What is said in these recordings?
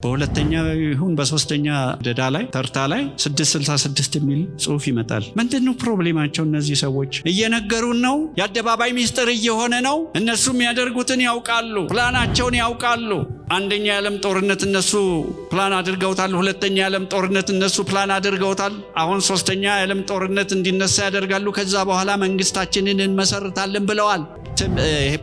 በሁለተኛ ይሁን በሶስተኛ ደዳ ላይ ተርታ ላይ 666 የሚል ጽሑፍ ይመጣል። ምንድነው ፕሮብሌማቸው? እነዚህ ሰዎች እየነገሩን ነው። የአደባባይ ሚስጥር እየሆነ ነው። እነሱም ያደርጉትን ያውቃሉ፣ ፕላናቸውን ያውቃሉ። አንደኛ የዓለም ጦርነት እነሱ ፕላን አድርገውታል። ሁለተኛ የዓለም ጦርነት እነሱ ፕላን አድርገውታል። አሁን ሶስተኛ የዓለም ጦርነት እንዲነሳ ያደርጋሉ። ከዛ በኋላ መንግስታችንን እንመሰርታለን ብለዋል።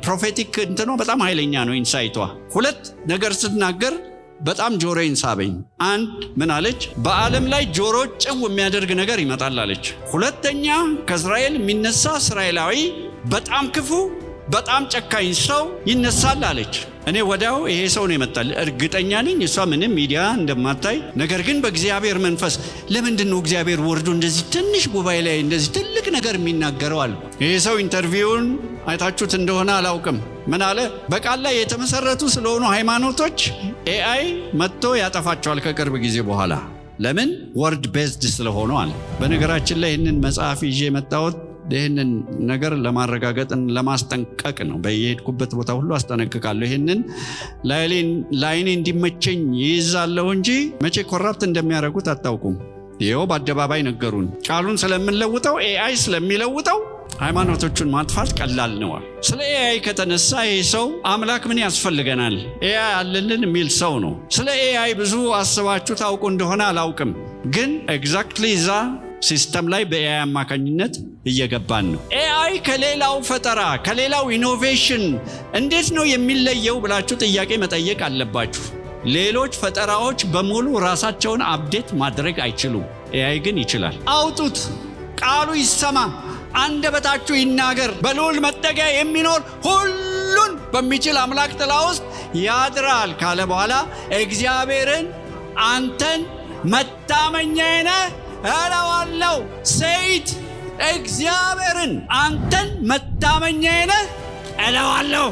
ፕሮፌቲክ እንትኖ በጣም ኃይለኛ ነው። ኢንሳይቷ ሁለት ነገር ስትናገር በጣም ጆሮዬን ሳበኝ። አንድ ምን አለች? በዓለም ላይ ጆሮ ጭው የሚያደርግ ነገር ይመጣል አለች። ሁለተኛ ከእስራኤል የሚነሳ እስራኤላዊ በጣም ክፉ በጣም ጨካኝ ሰው ይነሳል አለች። እኔ ወዲያው ይሄ ሰው ነው ይመጣል እርግጠኛ ነኝ። እሷ ምንም ሚዲያ እንደማታይ ነገር ግን በእግዚአብሔር መንፈስ ለምንድን ነው እግዚአብሔር ወርዶ እንደዚህ ትንሽ ጉባኤ ላይ እንደዚህ ትልቅ ነገር የሚናገረው አለ። ይሄ ሰው ኢንተርቪውን አይታችሁት እንደሆነ አላውቅም። ምን አለ? በቃል ላይ የተመሰረቱ ስለሆኑ ሃይማኖቶች ኤአይ መጥቶ ያጠፋቸዋል ከቅርብ ጊዜ በኋላ። ለምን? ወርድ ቤዝድ ስለሆኑ አለ። በነገራችን ላይ ይህንን መጽሐፍ ይዤ የመጣሁት ይህንን ነገር ለማረጋገጥ ለማስጠንቀቅ ነው። በየሄድኩበት ቦታ ሁሉ አስጠነቅቃለሁ። ይህንን ላይኔ እንዲመቸኝ ይይዛለሁ እንጂ መቼ ኮራፕት እንደሚያደርጉት አታውቁም። ይኸው በአደባባይ ነገሩን። ቃሉን ስለምንለውጠው ኤአይ ስለሚለውጠው ሃይማኖቶቹን ማጥፋት ቀላል ነው። ስለ ኤአይ ከተነሳ ይህ ሰው አምላክ ምን ያስፈልገናል ኤአይ አለልን የሚል ሰው ነው። ስለ ኤአይ ብዙ አስባችሁ ታውቁ እንደሆነ አላውቅም፣ ግን ኤግዛክትሊ እዛ ሲስተም ላይ በኤአይ አማካኝነት እየገባን ነው። ኤአይ ከሌላው ፈጠራ ከሌላው ኢኖቬሽን እንዴት ነው የሚለየው ብላችሁ ጥያቄ መጠየቅ አለባችሁ። ሌሎች ፈጠራዎች በሙሉ ራሳቸውን አፕዴት ማድረግ አይችሉም። ኤአይ ግን ይችላል። አውጡት፣ ቃሉ ይሰማ፣ አንደበታችሁ ይናገር። በልዑል መጠጊያ የሚኖር ሁሉን በሚችል አምላክ ጥላ ውስጥ ያድራል ካለ በኋላ እግዚአብሔርን አንተን መታመኛዬ ነህ እለዋለሁ። ሴይት እግዚአብሔርን አንተን መታመኛዬ ነህ እለዋለሁ።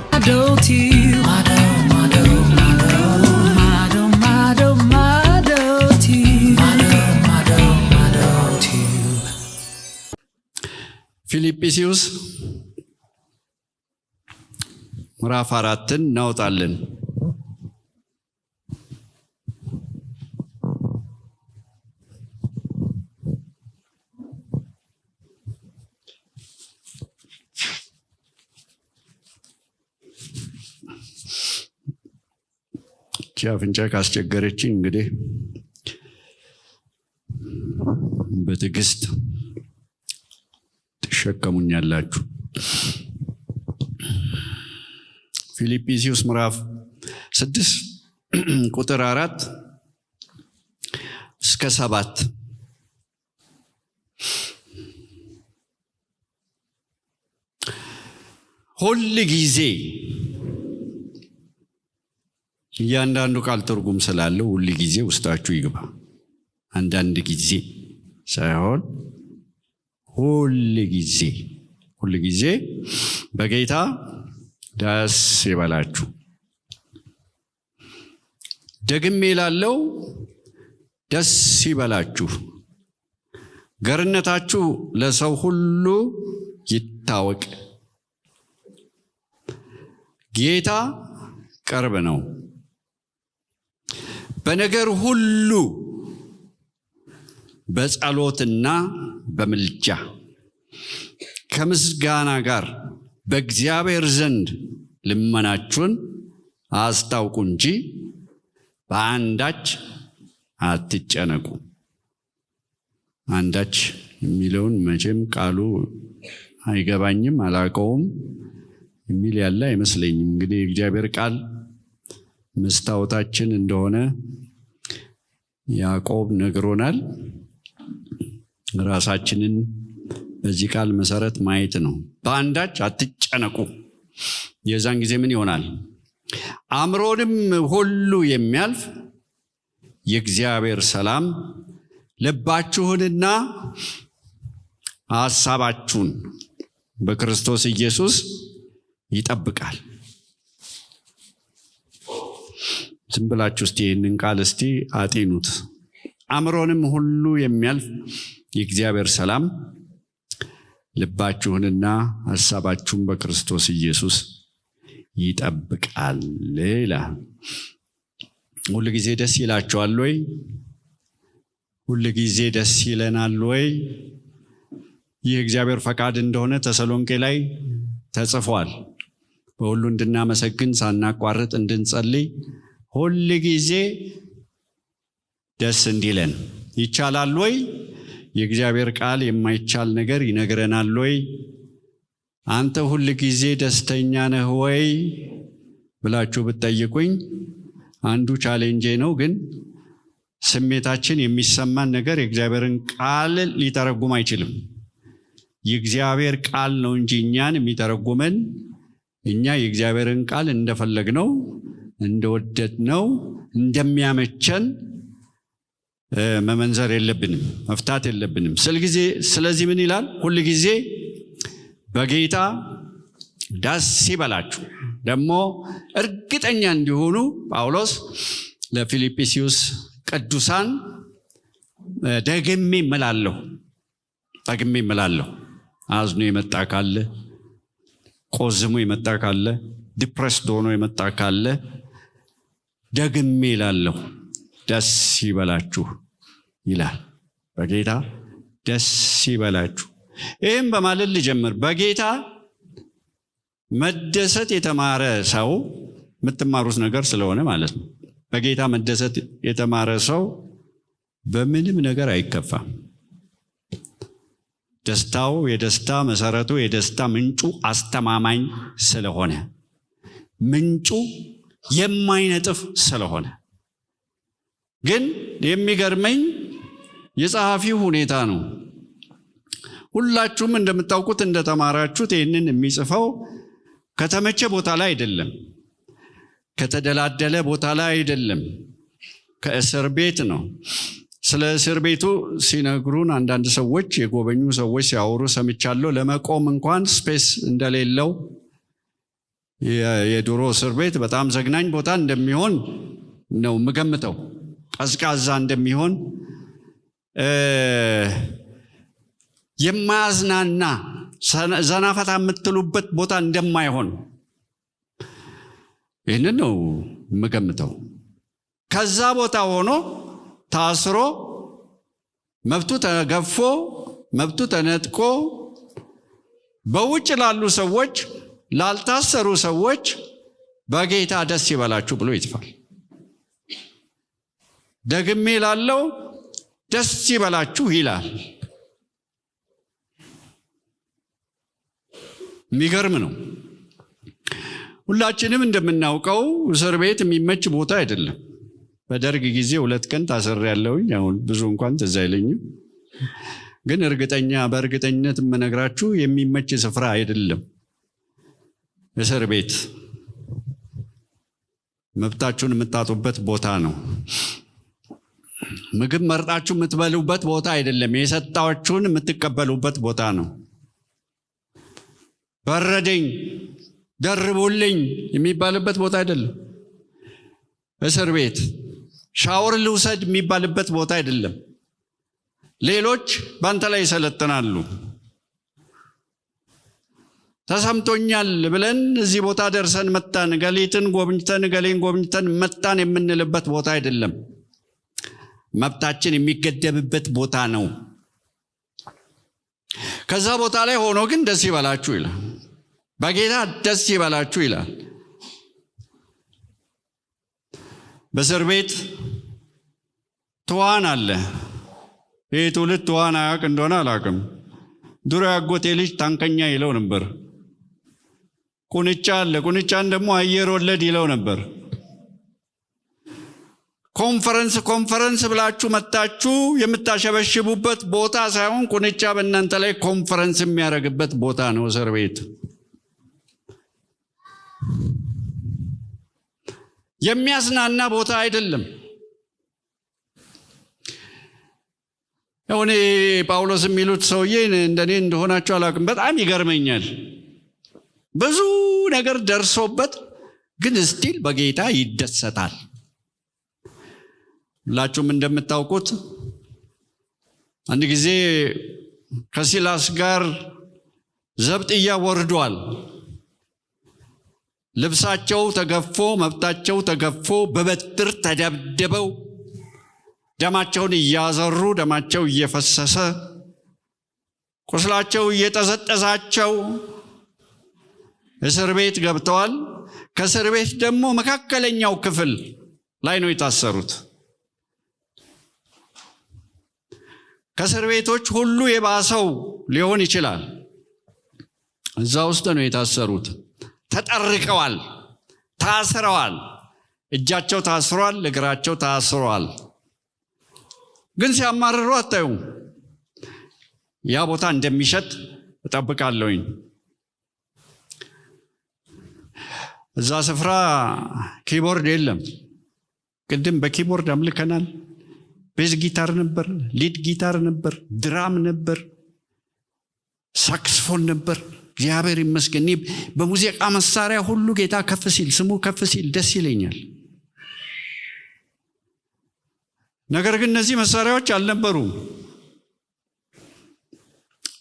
ፊልጵስዩስ ምዕራፍ 4 እናውጣለን። አፍንጫ ካስቸገረችኝ እንግዲህ በትዕግስት ትሸከሙኛላችሁ። ፊልጵስዩስ ምዕራፍ 6 ቁጥር 4 እስከ 7 ሁል ጊዜ እያንዳንዱ ቃል ትርጉም ስላለው ሁል ጊዜ ውስጣችሁ ይግባ። አንዳንድ ጊዜ ሳይሆን ሁል ጊዜ በጌታ ደስ ይበላችሁ። ደግሜ እላለሁ ደስ ይበላችሁ። ገርነታችሁ ለሰው ሁሉ ይታወቅ። ጌታ ቅርብ ነው። በነገር ሁሉ በጸሎትና በምልጃ ከምስጋና ጋር በእግዚአብሔር ዘንድ ልመናችሁን አስታውቁ እንጂ በአንዳች አትጨነቁ። አንዳች የሚለውን መቼም ቃሉ አይገባኝም፣ አላውቀውም የሚል ያለ አይመስለኝም። እንግዲህ የእግዚአብሔር ቃል መስታወታችን እንደሆነ ያዕቆብ ነግሮናል። ራሳችንን በዚህ ቃል መሰረት ማየት ነው። በአንዳች አትጨነቁ። የዛን ጊዜ ምን ይሆናል? አእምሮንም ሁሉ የሚያልፍ የእግዚአብሔር ሰላም ልባችሁንና ሐሳባችሁን በክርስቶስ ኢየሱስ ይጠብቃል። ዝም ብላችሁ እስቲ ይህንን ቃል እስቲ አጤኑት። አእምሮንም ሁሉ የሚያልፍ የእግዚአብሔር ሰላም ልባችሁንና ሐሳባችሁን በክርስቶስ ኢየሱስ ይጠብቃል ይላል። ሁል ጊዜ ደስ ይላችኋል ወይ? ሁል ጊዜ ደስ ይለናል ወይ? ይህ እግዚአብሔር ፈቃድ እንደሆነ ተሰሎንቄ ላይ ተጽፏል። በሁሉ እንድናመሰግን ሳናቋርጥ እንድንጸልይ ሁል ጊዜ ደስ እንዲለን ይቻላል ወይ? የእግዚአብሔር ቃል የማይቻል ነገር ይነግረናል ወይ? አንተ ሁል ጊዜ ደስተኛ ነህ ወይ ብላችሁ ብትጠይቁኝ አንዱ ቻሌንጄ ነው። ግን ስሜታችን የሚሰማን ነገር የእግዚአብሔርን ቃል ሊተረጉም አይችልም። የእግዚአብሔር ቃል ነው እንጂ እኛን የሚተረጉመን። እኛ የእግዚአብሔርን ቃል እንደፈለግነው እንደወደድነው እንደሚያመቸን መመንዘር የለብንም፣ መፍታት የለብንም። ስለዚህ ምን ይላል? ሁል ጊዜ በጌታ ደስ ይበላችሁ። ደግሞ እርግጠኛ እንዲሆኑ ጳውሎስ ለፊልጵስዩስ ቅዱሳን ደግሜ እምላለሁ። አዝኖ የመጣ ካለ፣ ቆዝሞ የመጣ ካለ፣ ዲፕሬስድ ሆኖ የመጣ ካለ ደግሜ እላለሁ ደስ ይበላችሁ ይላል። በጌታ ደስ ይበላችሁ። ይህም በማለት ልጀምር። በጌታ መደሰት የተማረ ሰው የምትማሩት ነገር ስለሆነ ማለት ነው። በጌታ መደሰት የተማረ ሰው በምንም ነገር አይከፋም። ደስታው የደስታ መሰረቱ፣ የደስታ ምንጩ አስተማማኝ ስለሆነ፣ ምንጩ የማይነጥፍ ስለሆነ። ግን የሚገርመኝ የጸሐፊው ሁኔታ ነው። ሁላችሁም እንደምታውቁት እንደተማራችሁት ይህንን የሚጽፈው ከተመቸ ቦታ ላይ አይደለም፣ ከተደላደለ ቦታ ላይ አይደለም፣ ከእስር ቤት ነው። ስለ እስር ቤቱ ሲነግሩን አንዳንድ ሰዎች፣ የጎበኙ ሰዎች ሲያወሩ ሰምቻለሁ። ለመቆም እንኳን ስፔስ እንደሌለው፣ የድሮ እስር ቤት በጣም ዘግናኝ ቦታ እንደሚሆን ነው የምገምተው። ቀዝቃዛ እንደሚሆን፣ የማያዝናና ዘናፈታ የምትሉበት ቦታ እንደማይሆን ይህንን ነው የምገምተው። ከዛ ቦታ ሆኖ ታስሮ መብቱ ተገፎ መብቱ ተነጥቆ በውጭ ላሉ ሰዎች፣ ላልታሰሩ ሰዎች በጌታ ደስ ይበላችሁ ብሎ ይጽፋል። ደግሜ ላለው ደስ ይበላችሁ ይላል። የሚገርም ነው። ሁላችንም እንደምናውቀው እስር ቤት የሚመች ቦታ አይደለም። በደርግ ጊዜ 2 ቀን ታስሬያለሁኝ። አሁን ብዙ እንኳን ትዝ አይለኝም፣ ግን በእርግጠኝነት የምነግራችሁ የሚመች ስፍራ አይደለም እስር ቤት። መብታችሁን የምታጡበት ቦታ ነው። ምግብ መርጣችሁ የምትበሉበት ቦታ አይደለም። የሰጣችሁን የምትቀበሉበት ቦታ ነው። በረደኝ ደርቡልኝ የሚባልበት ቦታ አይደለም እስር ቤት። ሻወር ልውሰድ የሚባልበት ቦታ አይደለም። ሌሎች ባንተ ላይ ይሰለጥናሉ። ተሰምቶኛል ብለን እዚህ ቦታ ደርሰን መጣን፣ ገሌን ጎብኝተን መጣን የምንልበት ቦታ አይደለም። መብታችን የሚገደብበት ቦታ ነው። ከዛ ቦታ ላይ ሆኖ ግን ደስ ይበላችሁ ይላል። በጌታ ደስ ይበላችሁ ይላል። በእስር ቤት ትዋን አለ። ይህ ትውልድ ትዋን አያውቅ እንደሆነ አላውቅም። ድሮ ያጎቴ ልጅ ታንከኛ ይለው ነበር። ቁንጫ አለ። ቁንጫን ደግሞ አየር ወለድ ይለው ነበር። ኮንፈረንስ ብላችሁ መጣችሁ የምታሸበሽቡበት ቦታ ሳይሆን ቁንጫ በእናንተ ላይ ኮንፈረንስ የሚያደርግበት ቦታ ነው እስር ቤት። የሚያዝናና ቦታ አይደለም። እኔ ጳውሎስ የሚሉት ሰውዬ እንደኔ እንደሆናችሁ አላውቅም፣ በጣም ይገርመኛል። ብዙ ነገር ደርሶበት ግን ስቲል በጌታ ይደሰታል። ሁላችሁም እንደምታውቁት አንድ ጊዜ ከሲላስ ጋር ዘብጥያ ወርዷል። ልብሳቸው ተገፎ መብታቸው ተገፎ በበትር ተደብድበው ደማቸውን እያዘሩ ደማቸው እየፈሰሰ ቁስላቸው እየጠዘጠዛቸው እስር ቤት ገብተዋል። ከእስር ቤት ደግሞ መካከለኛው ክፍል ላይ ነው የታሰሩት። ከእስር ቤቶች ሁሉ የባሰው ሊሆን ይችላል። እዛ ውስጥ ነው የታሰሩት። ተጠርቀዋል፣ ታስረዋል። እጃቸው ታስሯል፣ እግራቸው ታስሯል። ግን ሲያማርሩ አታዩም። ያ ቦታ እንደሚሸት እጠብቃለሁኝ። እዛ ስፍራ ኪቦርድ የለም። ቅድም በኪቦርድ አምልከናል። ቤዝ ጊታር ነበር፣ ሊድ ጊታር ነበር፣ ድራም ነበር፣ ሳክስፎን ነበር። እግዚአብሔር ይመስገን። በሙዚቃ መሳሪያ ሁሉ ጌታ ከፍ ሲል፣ ስሙ ከፍ ሲል ደስ ይለኛል። ነገር ግን እነዚህ መሳሪያዎች አልነበሩም።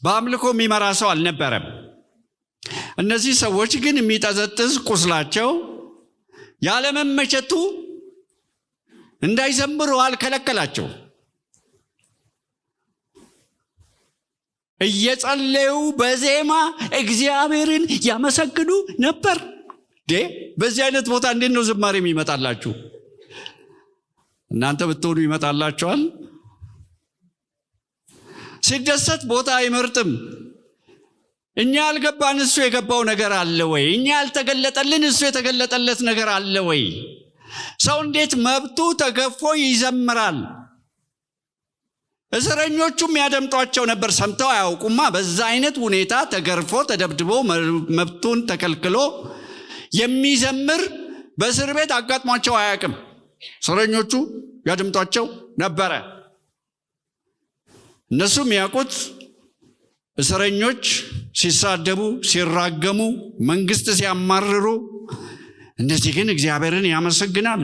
በአምልኮ የሚመራ ሰው አልነበረም። እነዚህ ሰዎች ግን የሚጠዘጥዝ ቁስላቸው ያለመመቸቱ እንዳይዘምሩ አልከለከላቸው። እየጸለዩ በዜማ እግዚአብሔርን ያመሰግኑ ነበር። በዚህ አይነት ቦታ እንዴት ነው ዝማሬ የሚመጣላችሁ? እናንተ ብትሆኑ ይመጣላችኋል። ሲደሰት ቦታ አይመርጥም። እኛ ያልገባን እሱ የገባው ነገር አለ ወይ? እኛ ያልተገለጠልን እሱ የተገለጠለት ነገር አለ ወይ? ሰው እንዴት መብቱ ተገፎ ይዘምራል? እስረኞቹም ያደምጧቸው ነበር። ሰምተው አያውቁማ። በዛ አይነት ሁኔታ ተገርፎ ተደብድቦ መብቱን ተከልክሎ የሚዘምር በእስር ቤት አጋጥሟቸው አያውቅም። እስረኞቹ ያደምጧቸው ነበረ። እነሱም ያውቁት እስረኞች ሲሳደቡ፣ ሲራገሙ፣ መንግስት ሲያማርሩ፣ እነዚህ ግን እግዚአብሔርን ያመሰግናሉ።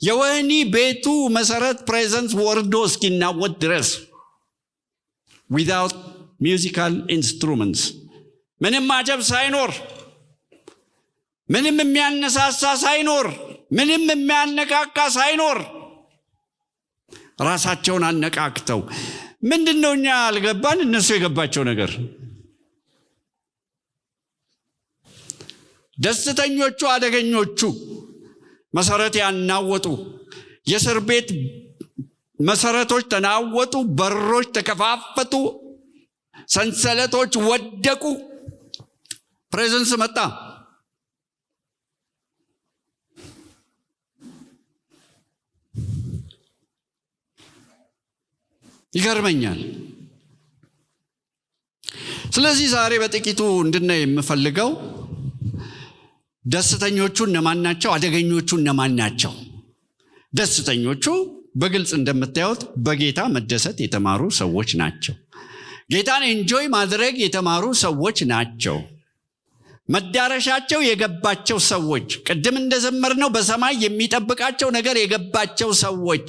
የወህኒ ቤቱ መሰረት ፕሬዘንስ ወርዶ እስኪናወጥ ድረስ ዊዛውት ሚውዚካል ኢንስትሩመንትስ፣ ምንም ማጀብ ሳይኖር፣ ምንም የሚያነሳሳ ሳይኖር፣ ምንም የሚያነቃቃ ሳይኖር ራሳቸውን አነቃቅተው ምንድነው እኛ አልገባን እነሱ የገባቸው ነገር? ደስተኞቹ አደገኞቹ መሰረት ያናወጡ፣ የእስር ቤት መሰረቶች ተናወጡ፣ በሮች ተከፋፈቱ፣ ሰንሰለቶች ወደቁ። ፕሬዘንስ መጣ። ይገርመኛል። ስለዚህ ዛሬ በጥቂቱ እንድናይ የምፈልገው ደስተኞቹ እነማን ናቸው? አደገኞቹ እነማን ናቸው? ደስተኞቹ በግልጽ እንደምታዩት በጌታ መደሰት የተማሩ ሰዎች ናቸው። ጌታን ኤንጆይ ማድረግ የተማሩ ሰዎች ናቸው። መዳረሻቸው የገባቸው ሰዎች፣ ቅድም እንደዘመርነው በሰማይ የሚጠብቃቸው ነገር የገባቸው ሰዎች፣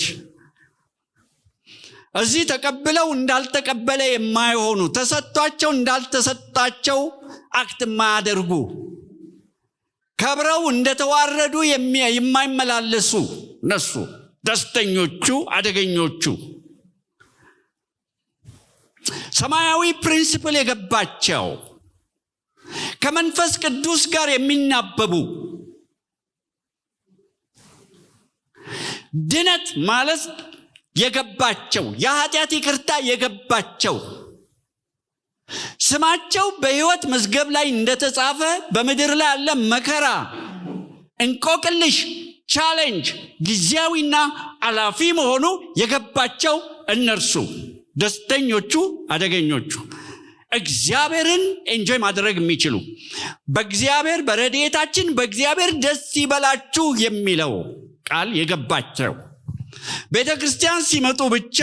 እዚህ ተቀብለው እንዳልተቀበለ የማይሆኑ፣ ተሰጥቷቸው እንዳልተሰጣቸው አክት የማያደርጉ፣ ከብረው እንደተዋረዱ የማይመላለሱ እነሱ ደስተኞቹ አደገኞቹ። ሰማያዊ ፕሪንሲፕል የገባቸው፣ ከመንፈስ ቅዱስ ጋር የሚናበቡ፣ ድነት ማለት የገባቸው፣ የኃጢአት ይቅርታ የገባቸው፣ ስማቸው በሕይወት መዝገብ ላይ እንደተጻፈ በምድር ላይ ያለ መከራ፣ እንቆቅልሽ፣ ቻሌንጅ ጊዜያዊና አላፊ መሆኑ የገባቸው እነርሱ ደስተኞቹ አደገኞቹ። እግዚአብሔርን ኤንጆይ ማድረግ የሚችሉ፣ በእግዚአብሔር በረድኤታችን በእግዚአብሔር ደስ ይበላችሁ የሚለው ቃል የገባቸው፣ ቤተ ክርስቲያን ሲመጡ ብቻ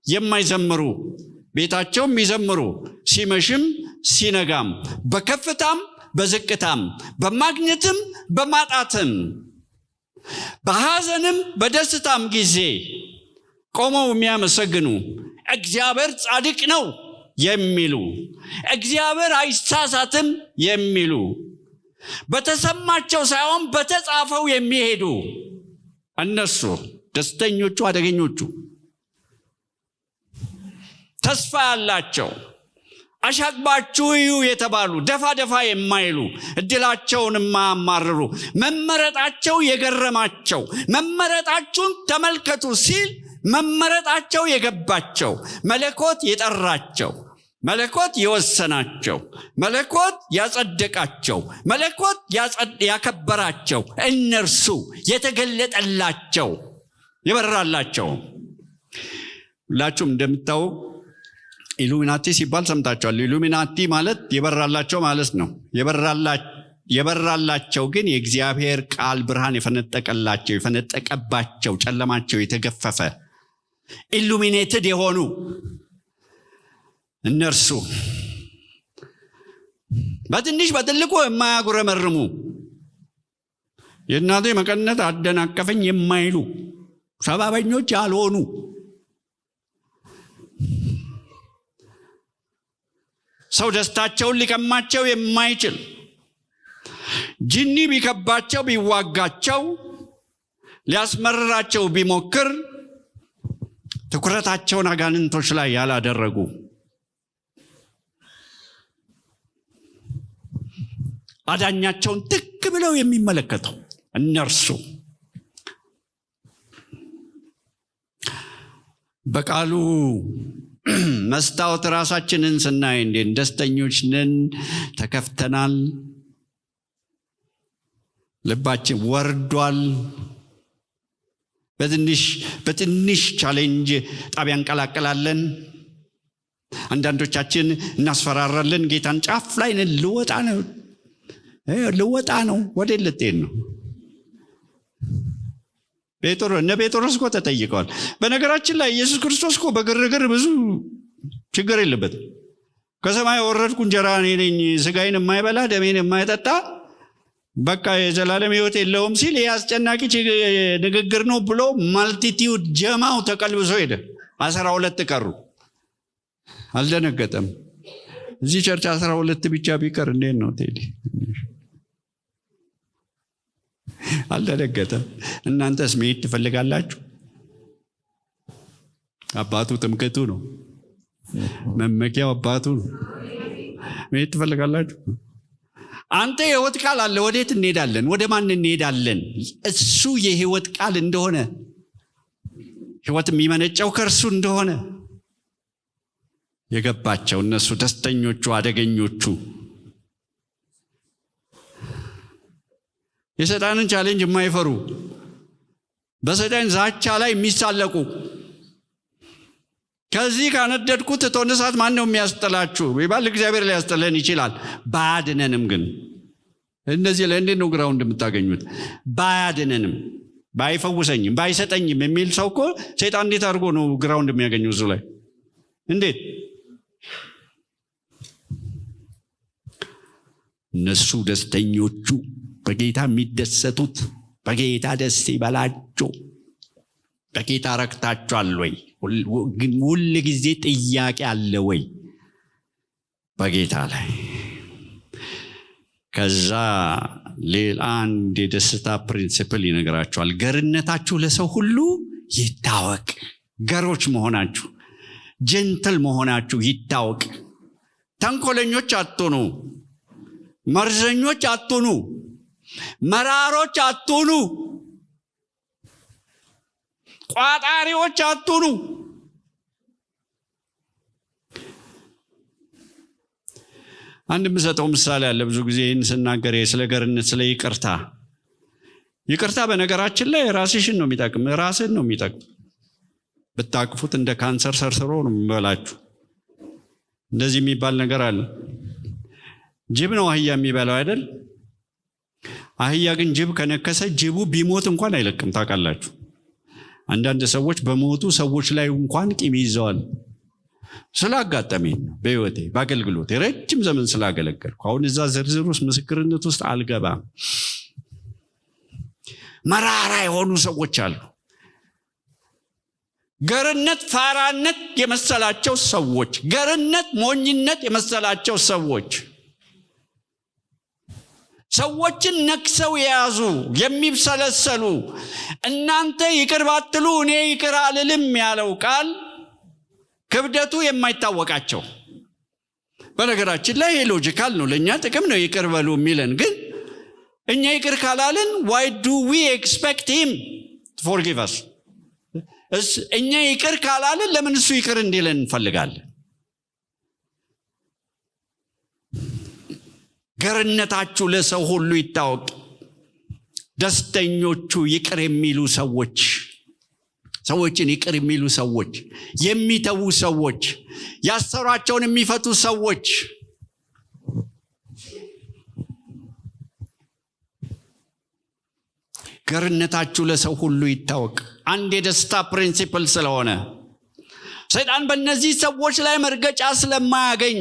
የማይዘምሩ፣ ቤታቸው የሚዘምሩ ሲመሽም ሲነጋም፣ በከፍታም በዝቅታም፣ በማግኘትም በማጣትም፣ በሐዘንም በደስታም ጊዜ ቆመው የሚያመሰግኑ፣ እግዚአብሔር ጻድቅ ነው የሚሉ፣ እግዚአብሔር አይሳሳትም የሚሉ፣ በተሰማቸው ሳይሆን በተጻፈው የሚሄዱ እነሱ ደስተኞቹ፣ አደገኞቹ፣ ተስፋ ያላቸው፣ አሻግባችሁ እዩ የተባሉ፣ ደፋ ደፋ የማይሉ፣ እድላቸውን የማያማርሩ፣ መመረጣቸው የገረማቸው፣ መመረጣችሁን ተመልከቱ ሲል መመረጣቸው የገባቸው፣ መለኮት የጠራቸው፣ መለኮት የወሰናቸው፣ መለኮት ያጸደቃቸው፣ መለኮት ያከበራቸው እነርሱ የተገለጠላቸው የበራላቸው። ሁላችሁም እንደምታውቁ ኢሉሚናቲ ሲባል ሰምታችኋል። ኢሉሚናቲ ማለት የበራላቸው ማለት ነው። የበራላቸው ግን የእግዚአብሔር ቃል ብርሃን የፈነጠቀላቸው፣ የፈነጠቀባቸው፣ ጨለማቸው የተገፈፈ ኢሉሚኔትድ የሆኑ እነርሱ በትንሽ በትልቁ የማያጉረመርሙ፣ የእናቴ መቀነት አደናቀፈኝ የማይሉ፣ ሰባበኞች ያልሆኑ፣ ሰው ደስታቸውን ሊቀማቸው የማይችል፣ ጂኒ ቢከባቸው ቢዋጋቸው ሊያስመርራቸው ቢሞክር ትኩረታቸውን አጋንንቶች ላይ ያላደረጉ፣ አዳኛቸውን ትክ ብለው የሚመለከቱ እነርሱ በቃሉ መስታወት ራሳችንን ስናይ እንዴት ደስተኞች ነን? ተከፍተናል፣ ልባችን ወርዷል። በትንሽ ቻሌንጅ ጣቢያ እንቀላቀላለን። አንዳንዶቻችን እናስፈራራለን። ጌታን ጫፍ ላይ ነን፣ ልወጣ ነው። ወዴት ልትሄድ ነው? እነ ጴጥሮስ እኮ ተጠይቀዋል። በነገራችን ላይ ኢየሱስ ክርስቶስ እኮ በግርግር ብዙ ችግር የለበትም። ከሰማይ ወረድኩ እንጀራ እኔ ነኝ፣ ስጋዬን የማይበላ ደሜን የማይጠጣ በቃ የዘላለም ሕይወት የለውም ሲል ይህ አስጨናቂ ንግግር ነው ብሎ ማልቲቲዩድ ጀማው ተቀልብሶ ሄደ። 12 ቀሩ። አልደነገጠም። እዚህ ቸርች 12 ብቻ ቢቀር እንዴት ነው ቴዲ? አልደነገጠም። እናንተስ መሄድ ትፈልጋላችሁ? አባቱ ትምክህቱ ነው፣ መመኪያው አባቱ ነው። መሄድ ትፈልጋላችሁ? አንተ የሕይወት ቃል አለ። ወዴት እንሄዳለን? ወደ ማን እንሄዳለን? እሱ የሕይወት ቃል እንደሆነ፣ ሕይወት የሚመነጨው ከእርሱ እንደሆነ የገባቸው እነሱ ደስተኞቹ፣ አደገኞቹ፣ የሰይጣንን ቻሌንጅ የማይፈሩ፣ በሰይጣን ዛቻ ላይ የሚሳለቁ፣ ከዚህ ካነደድኩት እቶነ እሳት ማን ነው የሚያስጥላችሁ ቢባል እግዚአብሔር ሊያስጥለን ይችላል። ባያድነንም ግን እነዚህ ላይ እንዴት ነው ግራውንድ የምታገኙት? ባያድነንም፣ ባይፈውሰኝም፣ ባይሰጠኝም የሚል ሰው እኮ ሰይጣን እንዴት አድርጎ ነው ግራውንድ የሚያገኘው? እሱ ላይ እንዴት? እነሱ ደስተኞቹ፣ በጌታ የሚደሰቱት፣ በጌታ ደስ ይበላቸው። በጌታ ረክታችኋል ወይ? ሁል ጊዜ ጥያቄ አለ ወይ በጌታ ላይ? ከዛ ሌላ አንድ የደስታ ፕሪንሲፕል ይነግራችኋል። ገርነታችሁ ለሰው ሁሉ ይታወቅ። ገሮች መሆናችሁ፣ ጀንትል መሆናችሁ ይታወቅ። ተንኮለኞች አትሁኑ፣ መርዘኞች አትሁኑ፣ መራሮች አትሁኑ፣ ቋጣሪዎች አትሁኑ። አንድ የምሰጠው ምሳሌ አለ። ብዙ ጊዜ ይህን ስናገር ስለ ገርነት፣ ስለ ይቅርታ። ይቅርታ በነገራችን ላይ ራስሽን ነው የሚጠቅም፣ ራስን ነው የሚጠቅም። ብታቅፉት እንደ ካንሰር ሰርስሮ ነው የሚበላችሁ። እንደዚህ የሚባል ነገር አለ። ጅብ ነው አህያ የሚበላው አይደል? አህያ ግን ጅብ ከነከሰ ጅቡ ቢሞት እንኳን አይለቅም። ታውቃላችሁ? አንዳንድ ሰዎች በሞቱ ሰዎች ላይ እንኳን ቂም ይዘዋል። ስላጋጠመኝ ነው በህይወቴ፣ በአገልግሎቴ ረጅም ዘመን ስላገለገልኩ። አሁን እዛ ዝርዝር ውስጥ ምስክርነት ውስጥ አልገባም። መራራ የሆኑ ሰዎች አሉ። ገርነት ፋራነት የመሰላቸው ሰዎች፣ ገርነት ሞኝነት የመሰላቸው ሰዎች ሰዎችን ነክሰው የያዙ የሚብሰለሰሉ እናንተ ይቅር ባትሉ እኔ ይቅር አልልም ያለው ቃል ክብደቱ የማይታወቃቸው። በነገራችን ላይ ሎጂካል ነው፣ ለኛ ጥቅም ነው ይቅር በሉ የሚለን። ግን እኛ ይቅር ካላልን why do we expect him to forgive us? እኛ ይቅር ካላልን ለምን እሱ ይቅር እንዲለን እንፈልጋለን? ገርነታችሁ ለሰው ሁሉ ይታወቅ። ደስተኞቹ ይቅር የሚሉ ሰዎች፣ ሰዎችን ይቅር የሚሉ ሰዎች፣ የሚተዉ ሰዎች፣ ያሰሯቸውን የሚፈቱ ሰዎች፣ ገርነታችሁ ለሰው ሁሉ ይታወቅ አንድ የደስታ ፕሪንሲፕል ስለሆነ ሰይጣን በእነዚህ ሰዎች ላይ መርገጫ ስለማያገኝ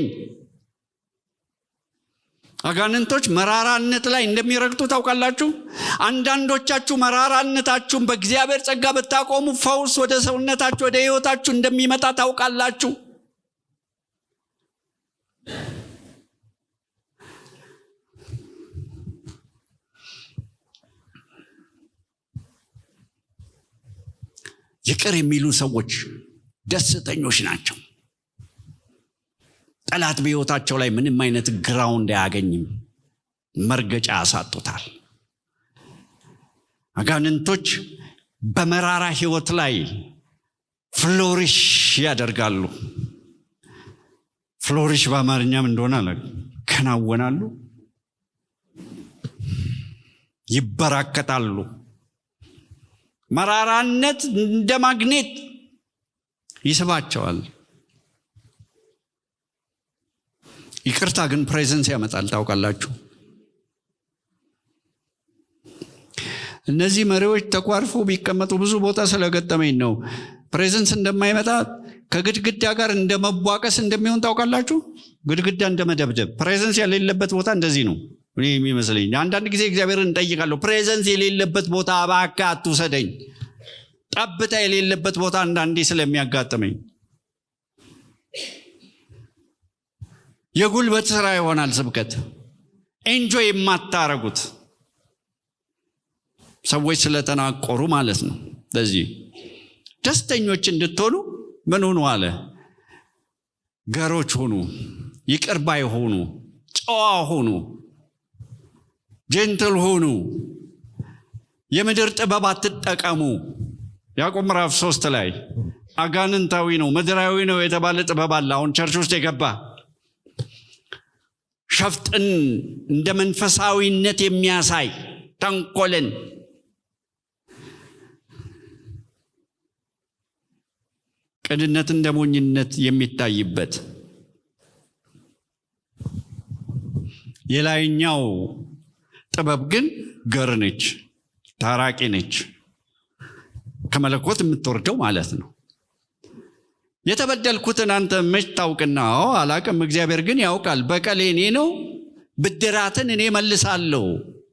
አጋንንቶች መራራነት ላይ እንደሚረግጡ ታውቃላችሁ። አንዳንዶቻችሁ መራራነታችሁን በእግዚአብሔር ጸጋ ብታቆሙ ፈውስ ወደ ሰውነታችሁ ወደ ሕይወታችሁ እንደሚመጣ ታውቃላችሁ። ይቅር የሚሉ ሰዎች ደስተኞች ናቸው። ጠላት በሕይወታቸው ላይ ምንም አይነት ግራውንድ አያገኝም፣ መርገጫ ያሳጡታል። አጋንንቶች በመራራ ሕይወት ላይ ፍሎሪሽ ያደርጋሉ። ፍሎሪሽ በአማርኛም እንደሆነ አለ ከናወናሉ፣ ይበራከታሉ። መራራነት እንደ ማግኔት ይስባቸዋል። ይቅርታ ግን ፕሬዘንስ ያመጣል። ታውቃላችሁ እነዚህ መሪዎች ተቋርፎ ቢቀመጡ ብዙ ቦታ ስለገጠመኝ ነው። ፕሬዘንስ እንደማይመጣ ከግድግዳ ጋር እንደመቧቀስ እንደሚሆን ታውቃላችሁ። ግድግዳ እንደመደብደብ። ፕሬዘንስ የሌለበት ቦታ እንደዚህ ነው እኔ የሚመስለኝ። አንዳንድ ጊዜ እግዚአብሔርን እንጠይቃለሁ፣ ፕሬዘንስ የሌለበት ቦታ እባክህ አትውሰደኝ። ጠብታ የሌለበት ቦታ አንዳንዴ ስለሚያጋጥመኝ የጉልበት ስራ ይሆናል ስብከት። ኤንጆይ የማታረጉት ሰዎች ስለተናቆሩ ማለት ነው። ለዚህ ደስተኞች እንድትሆኑ ምን ሆኑ አለ? ገሮች ሁኑ፣ ይቅር ባይ ሁኑ፣ ጨዋ ሁኑ፣ ጀንትል ሁኑ፣ የምድር ጥበብ አትጠቀሙ። ያዕቆብ ምዕራፍ 3 ላይ አጋንንታዊ ነው ምድራዊ ነው የተባለ ጥበብ አለ። አሁን ቸርች ውስጥ የገባ ሸፍጥን እንደ መንፈሳዊነት የሚያሳይ ተንኮልን፣ ቅንነት እንደ ሞኝነት የሚታይበት። የላይኛው ጥበብ ግን ገር ነች፣ ታራቂ ነች፣ ከመለኮት የምትወርደው ማለት ነው። የተበደልኩትን አንተ መች ታውቅና? አላቅም፣ እግዚአብሔር ግን ያውቃል። በቀል እኔ ነው፣ ብድራትን እኔ መልሳለሁ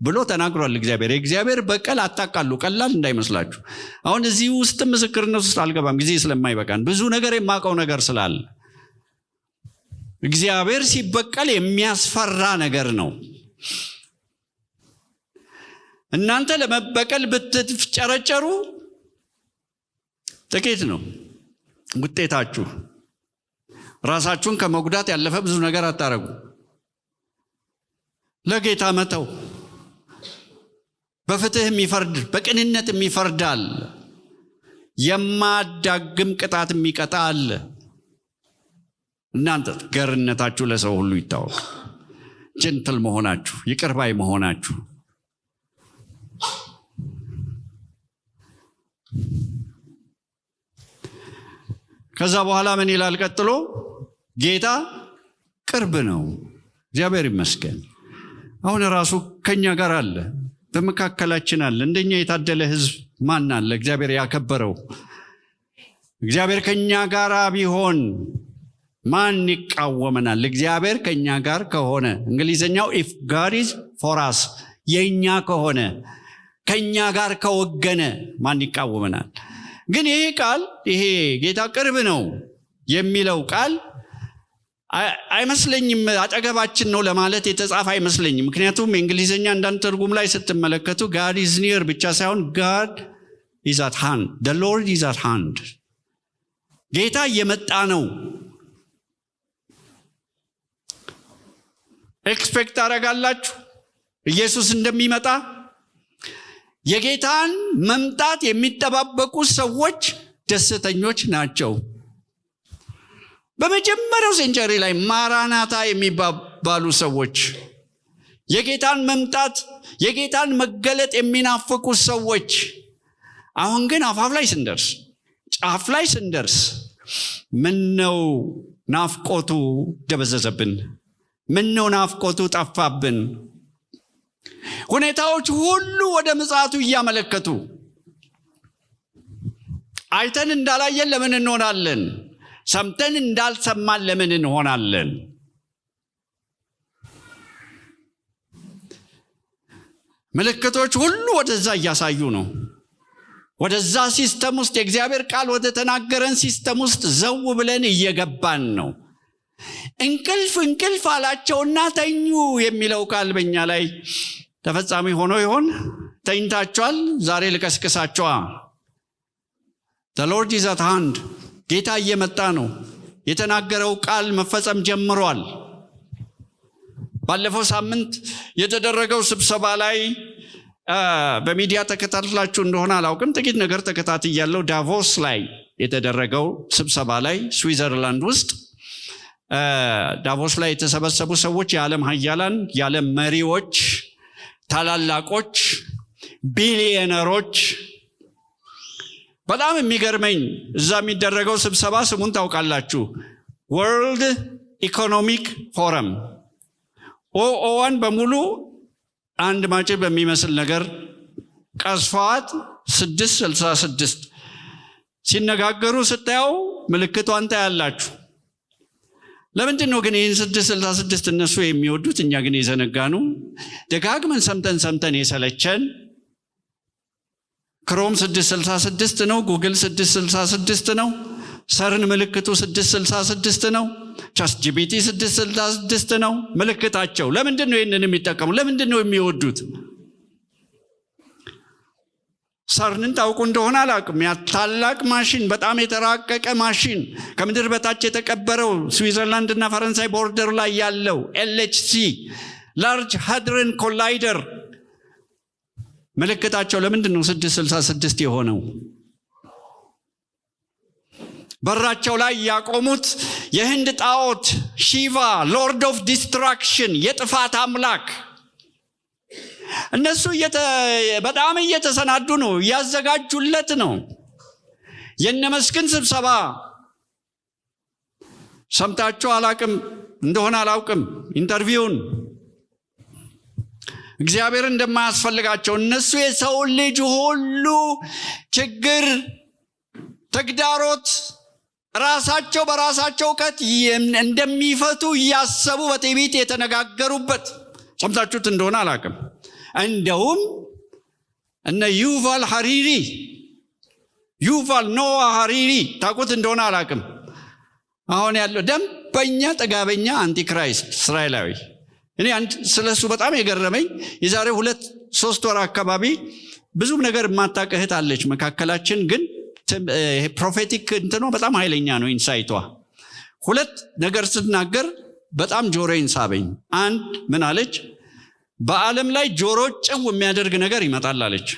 ብሎ ተናግሯል እግዚአብሔር። የእግዚአብሔር በቀል አታቃሉ፣ ቀላል እንዳይመስላችሁ። አሁን እዚህ ውስጥ ምስክርነት ውስጥ አልገባም ጊዜ ስለማይበቃን፣ ብዙ ነገር የማውቀው ነገር ስላለ። እግዚአብሔር ሲበቀል የሚያስፈራ ነገር ነው። እናንተ ለመበቀል ብትጨረጨሩ ጥቂት ነው ውጤታችሁ። ራሳችሁን ከመጉዳት ያለፈ ብዙ ነገር አታረጉ። ለጌታ መተው። በፍትህ የሚፈርድ በቅንነት የሚፈርዳል። የማዳግም ቅጣት የሚቀጣ አለ። እናንተ ገርነታችሁ ለሰው ሁሉ ይታወቅ። ጀንትል መሆናችሁ፣ ይቅር ባይ መሆናችሁ። ከዛ በኋላ ምን ይላል ቀጥሎ? ጌታ ቅርብ ነው። እግዚአብሔር ይመስገን። አሁን ራሱ ከኛ ጋር አለ፣ በመካከላችን አለ። እንደኛ የታደለ ህዝብ ማን አለ? እግዚአብሔር ያከበረው። እግዚአብሔር ከኛ ጋር ቢሆን ማን ይቃወመናል? እግዚአብሔር ከኛ ጋር ከሆነ፣ እንግሊዘኛው if God is for us፣ የኛ ከሆነ ከኛ ጋር ከወገነ ማን ይቃወመናል? ግን ይሄ ቃል ይሄ ጌታ ቅርብ ነው የሚለው ቃል አይመስለኝም አጠገባችን ነው ለማለት የተጻፈ አይመስለኝም። ምክንያቱም እንግሊዘኛ አንዳንድ ትርጉም ላይ ስትመለከቱ God is near ብቻ ሳይሆን God is at hand, the Lord is at hand። ጌታ እየመጣ ነው። ኤክስፔክት አደርጋላችሁ ኢየሱስ እንደሚመጣ። የጌታን መምጣት የሚጠባበቁ ሰዎች ደስተኞች ናቸው። በመጀመሪያው ሴንቸሪ ላይ ማራናታ የሚባሉ ሰዎች የጌታን መምጣት የጌታን መገለጥ የሚናፍቁ ሰዎች፣ አሁን ግን አፋፍ ላይ ስንደርስ ጫፍ ላይ ስንደርስ ምነው ናፍቆቱ ደበዘዘብን? ምነው ናፍቆቱ ጠፋብን? ሁኔታዎች ሁሉ ወደ ምጽአቱ እያመለከቱ አይተን እንዳላየን ለምን እንሆናለን? ሰምተን እንዳልሰማን ለምን እንሆናለን? ምልክቶች ሁሉ ወደዛ እያሳዩ ነው። ወደዛ ሲስተም ውስጥ የእግዚአብሔር ቃል ወደ ተናገረን ሲስተም ውስጥ ዘው ብለን እየገባን ነው። እንቅልፍ አላቸውና ተኙ የሚለው ቃል በእኛ ላይ ተፈጻሚ ሆኖ ይሆን? ተኝታችኋል? ዛሬ ልቀስቅሳችኋ። The Lord is at hand። ጌታ እየመጣ ነው። የተናገረው ቃል መፈጸም ጀምሯል። ባለፈው ሳምንት የተደረገው ስብሰባ ላይ በሚዲያ ተከታትላችሁ እንደሆነ አላውቅም፣ ጥቂት ነገር ተከታትያለሁ። ዳቮስ ላይ የተደረገው ስብሰባ ላይ ስዊዘርላንድ ውስጥ ዳቮስ ላይ የተሰበሰቡ ሰዎች የዓለም ሀያላን፣ የዓለም መሪዎች፣ ታላላቆች፣ ቢሊየነሮች። በጣም የሚገርመኝ እዛ የሚደረገው ስብሰባ ስሙን ታውቃላችሁ? ወርልድ ኢኮኖሚክ ፎረም። ኦኦዋን በሙሉ አንድ ማጭድ በሚመስል ነገር ቀስፋት 666 ሲነጋገሩ ስታየው ምልክቷን ታያላችሁ። ለምንድን ነው ግን ይህን 666 እነሱ የሚወዱት እኛ ግን የዘነጋኑ? ደጋግመን ሰምተን የሰለቸን። ክሮም 666 ነው። ጉግል 666 ነው። ሰርን ምልክቱ 666 ነው። ቻትጂፒቲ 666 ነው ምልክታቸው። ለምንድን ነው ይህንን የሚጠቀሙ? ለምንድን ነው የሚወዱት? ሰርን ታውቁ እንደሆነ አላውቅም። ያ ታላቅ ማሽን፣ በጣም የተራቀቀ ማሽን፣ ከምድር በታች የተቀበረው ስዊዘርላንድ እና ፈረንሳይ ቦርደር ላይ ያለው LHC ላርጅ ሃድረን ኮላይደር ምልክታቸው ለምንድን ነው 666 የሆነው? በራቸው ላይ ያቆሙት የህንድ ጣዖት ሺቫ፣ ሎርድ ኦፍ ዲስትራክሽን፣ የጥፋት አምላክ። እነሱ በጣም እየተሰናዱ ነው፣ እያዘጋጁለት ነው። የነመስክን ስብሰባ ሰምታችሁ አላቅም እንደሆነ አላውቅም። ኢንተርቪውን እግዚአብሔር እንደማያስፈልጋቸው፣ እነሱ የሰው ልጅ ሁሉ ችግር፣ ተግዳሮት ራሳቸው በራሳቸው እውቀት እንደሚፈቱ እያሰቡ በትዕቢት የተነጋገሩበት ሰምታችሁት እንደሆነ አላቅም። እንደውም እነ ዩቫል ኖዋ ሀሪሪ ታውቁት እንደሆነ አላቅም። አሁን ያለው ደንበኛ ጥጋበኛ አንቲክራይስት እስራኤላዊ። እኔ ስለሱ በጣም የገረመኝ የዛሬ 2-3 ወር አካባቢ ብዙም ነገር የማታውቅ እህት አለች መካከላችን፣ ግን ፕሮፌቲክ እንትኖ በጣም ኃይለኛ ነው ኢንሳይቷ። 2 ነገር ስትናገር በጣም ጆሮዬን ሳበኝ። አንድ ምን አለች? በዓለም ላይ ጆሮ ጭው የሚያደርግ ነገር ይመጣል አለች።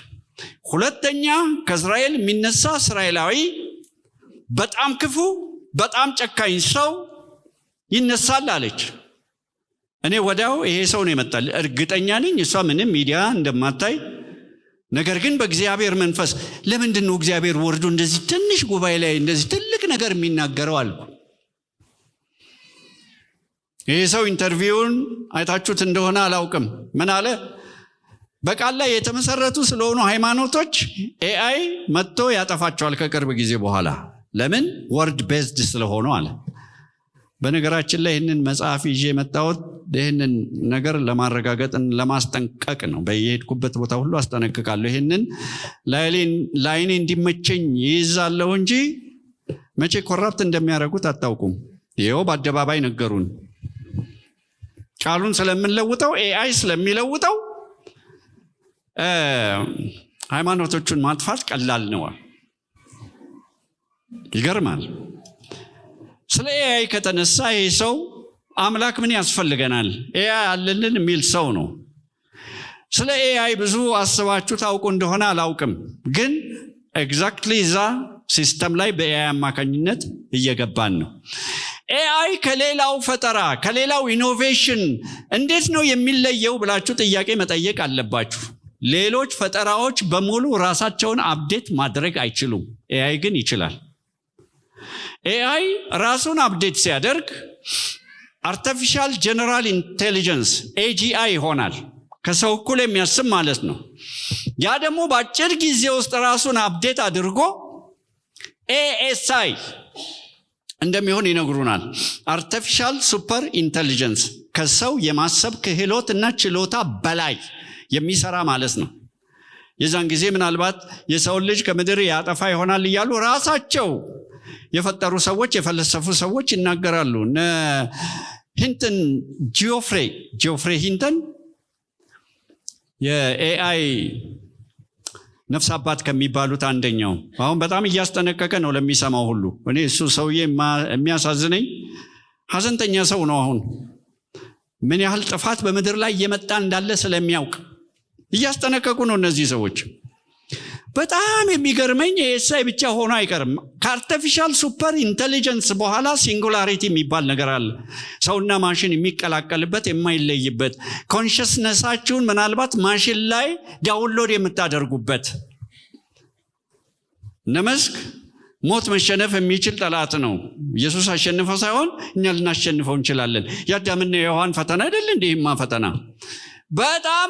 2ኛ ከእስራኤል የሚነሳ እስራኤላዊ በጣም ክፉ፣ በጣም ጨካኝ ሰው ይነሳል አለች። እኔ ወዲያው ይሄ ሰው ነው ይመጣል እርግጠኛ ነኝ። እሷ ምንም ሚዲያ እንደማታይ፣ ነገር ግን በእግዚአብሔር መንፈስ ለምንድን ነው እግዚአብሔር ወርዶ እንደዚህ ትንሽ ጉባኤ ላይ እንደዚህ ትልቅ ነገር የሚናገረው አልኩ። ይሄ ሰው ኢንተርቪውን አይታችሁት እንደሆነ አላውቅም። ምን አለ? በቃል ላይ የተመሰረቱ ስለሆኑ ሃይማኖቶች AI መጥቶ ያጠፋቸዋል ከቅርብ ጊዜ በኋላ። ለምን? ወርድ ቤዝድ ስለሆኑ አለ። በነገራችን ላይ ይህንን መጽሐፍ ይዤ የመጣሁት ይህንን ነገር ለማረጋገጥ ለማስጠንቀቅ ነው። በየሄድኩበት ቦታ ሁሉ አስጠነቅቃለሁ። ይህንን ላይኔ እንዲመቸኝ ይይዛለሁ እንጂ መቼ ኮራፕት እንደሚያደርጉት አታውቁም። ይኸው በአደባባይ ነገሩን። ቃሉን ስለምንለውጠው ኤአይ ስለሚለውጠው ሃይማኖቶቹን ማጥፋት ቀላል ነው። ይገርማል። ስለ ኤአይ ከተነሳ ይሄ ሰው አምላክ ምን ያስፈልገናል ኤአይ አለልን የሚል ሰው ነው። ስለ ኤአይ ብዙ አስባችሁ ታውቁ እንደሆነ አላውቅም፣ ግን ኤግዛክትሊ እዛ ሲስተም ላይ በኤአይ አማካኝነት እየገባን ነው። ኤአይ ከሌላው ፈጠራ ከሌላው ኢኖቬሽን እንዴት ነው የሚለየው ብላችሁ ጥያቄ መጠየቅ አለባችሁ። ሌሎች ፈጠራዎች በሙሉ ራሳቸውን አፕዴት ማድረግ አይችሉም፣ ኤአይ ግን ይችላል። ኤአይ ራሱን አፕዴት ሲያደርግ አርቲፊሻል ጀነራል ኢንቴሊጀንስ ኤጂአይ ይሆናል፣ ከሰው እኩል የሚያስብ ማለት ነው። ያ ደግሞ በአጭር ጊዜ ውስጥ ራሱን አፕዴት አድርጎ ኤኤስአይ እንደሚሆን ይነግሩናል። አርቲፊሻል ሱፐር ኢንቴሊጀንስ፣ ከሰው የማሰብ ክህሎት እና ችሎታ በላይ የሚሰራ ማለት ነው። የዛን ጊዜ ምናልባት የሰውን ልጅ ከምድር ያጠፋ ይሆናል እያሉ ራሳቸው የፈጠሩ ሰዎች የፈለሰፉ ሰዎች ይናገራሉ። ሂንተን ጂኦፍሬ ሂንተን የኤአይ ነፍስ አባት ከሚባሉት አንደኛው አሁን በጣም እያስጠነቀቀ ነው ለሚሰማው ሁሉ። እኔ እሱ ሰውዬ የሚያሳዝነኝ ሀዘንተኛ ሰው ነው። አሁን ምን ያህል ጥፋት በምድር ላይ እየመጣ እንዳለ ስለሚያውቅ እያስጠነቀቁ ነው እነዚህ ሰዎች። በጣም የሚገርመኝ ኤአይ ብቻ ሆኖ አይቀርም። ከአርቲፊሻል ሱፐር ኢንቴሊጀንስ በኋላ ሲንጉላሪቲ የሚባል ነገር አለ። ሰውና ማሽን የሚቀላቀልበት የማይለይበት፣ ኮንሽስነሳችሁን ምናልባት ማሽን ላይ ዳውንሎድ የምታደርጉበት። እነመስክ ሞት መሸነፍ የሚችል ጠላት ነው። ኢየሱስ አሸንፈው ሳይሆን እኛ ልናሸንፈው እንችላለን። የአዳምና የሔዋን ፈተና አይደል እንዲህማ ፈተና።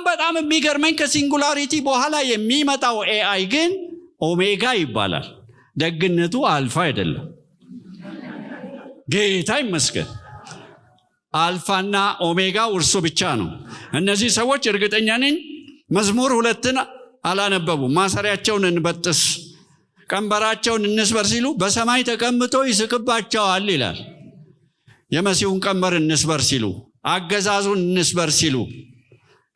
በጣም የሚገርመኝ ከሲንጉላሪቲ በኋላ የሚመጣው ኤአይ ግን ኦሜጋ ይባላል። ደግነቱ አልፋ አይደለም። ጌታ ይመስገን። አልፋና ኦሜጋ እርሱ ብቻ ነው። እነዚህ ሰዎች እርግጠኛ ነኝ መዝሙር 2ን አላነበቡም። ማሰሪያቸውን እንበጥስ ቀንበራቸውን እንስበር ሲሉ በሰማይ ተቀምጦ ይስቅባቸዋል ይላል። የመሲሁን ቀንበር እንስበር ሲሉ፣ አገዛዙን እንስበር ሲሉ፣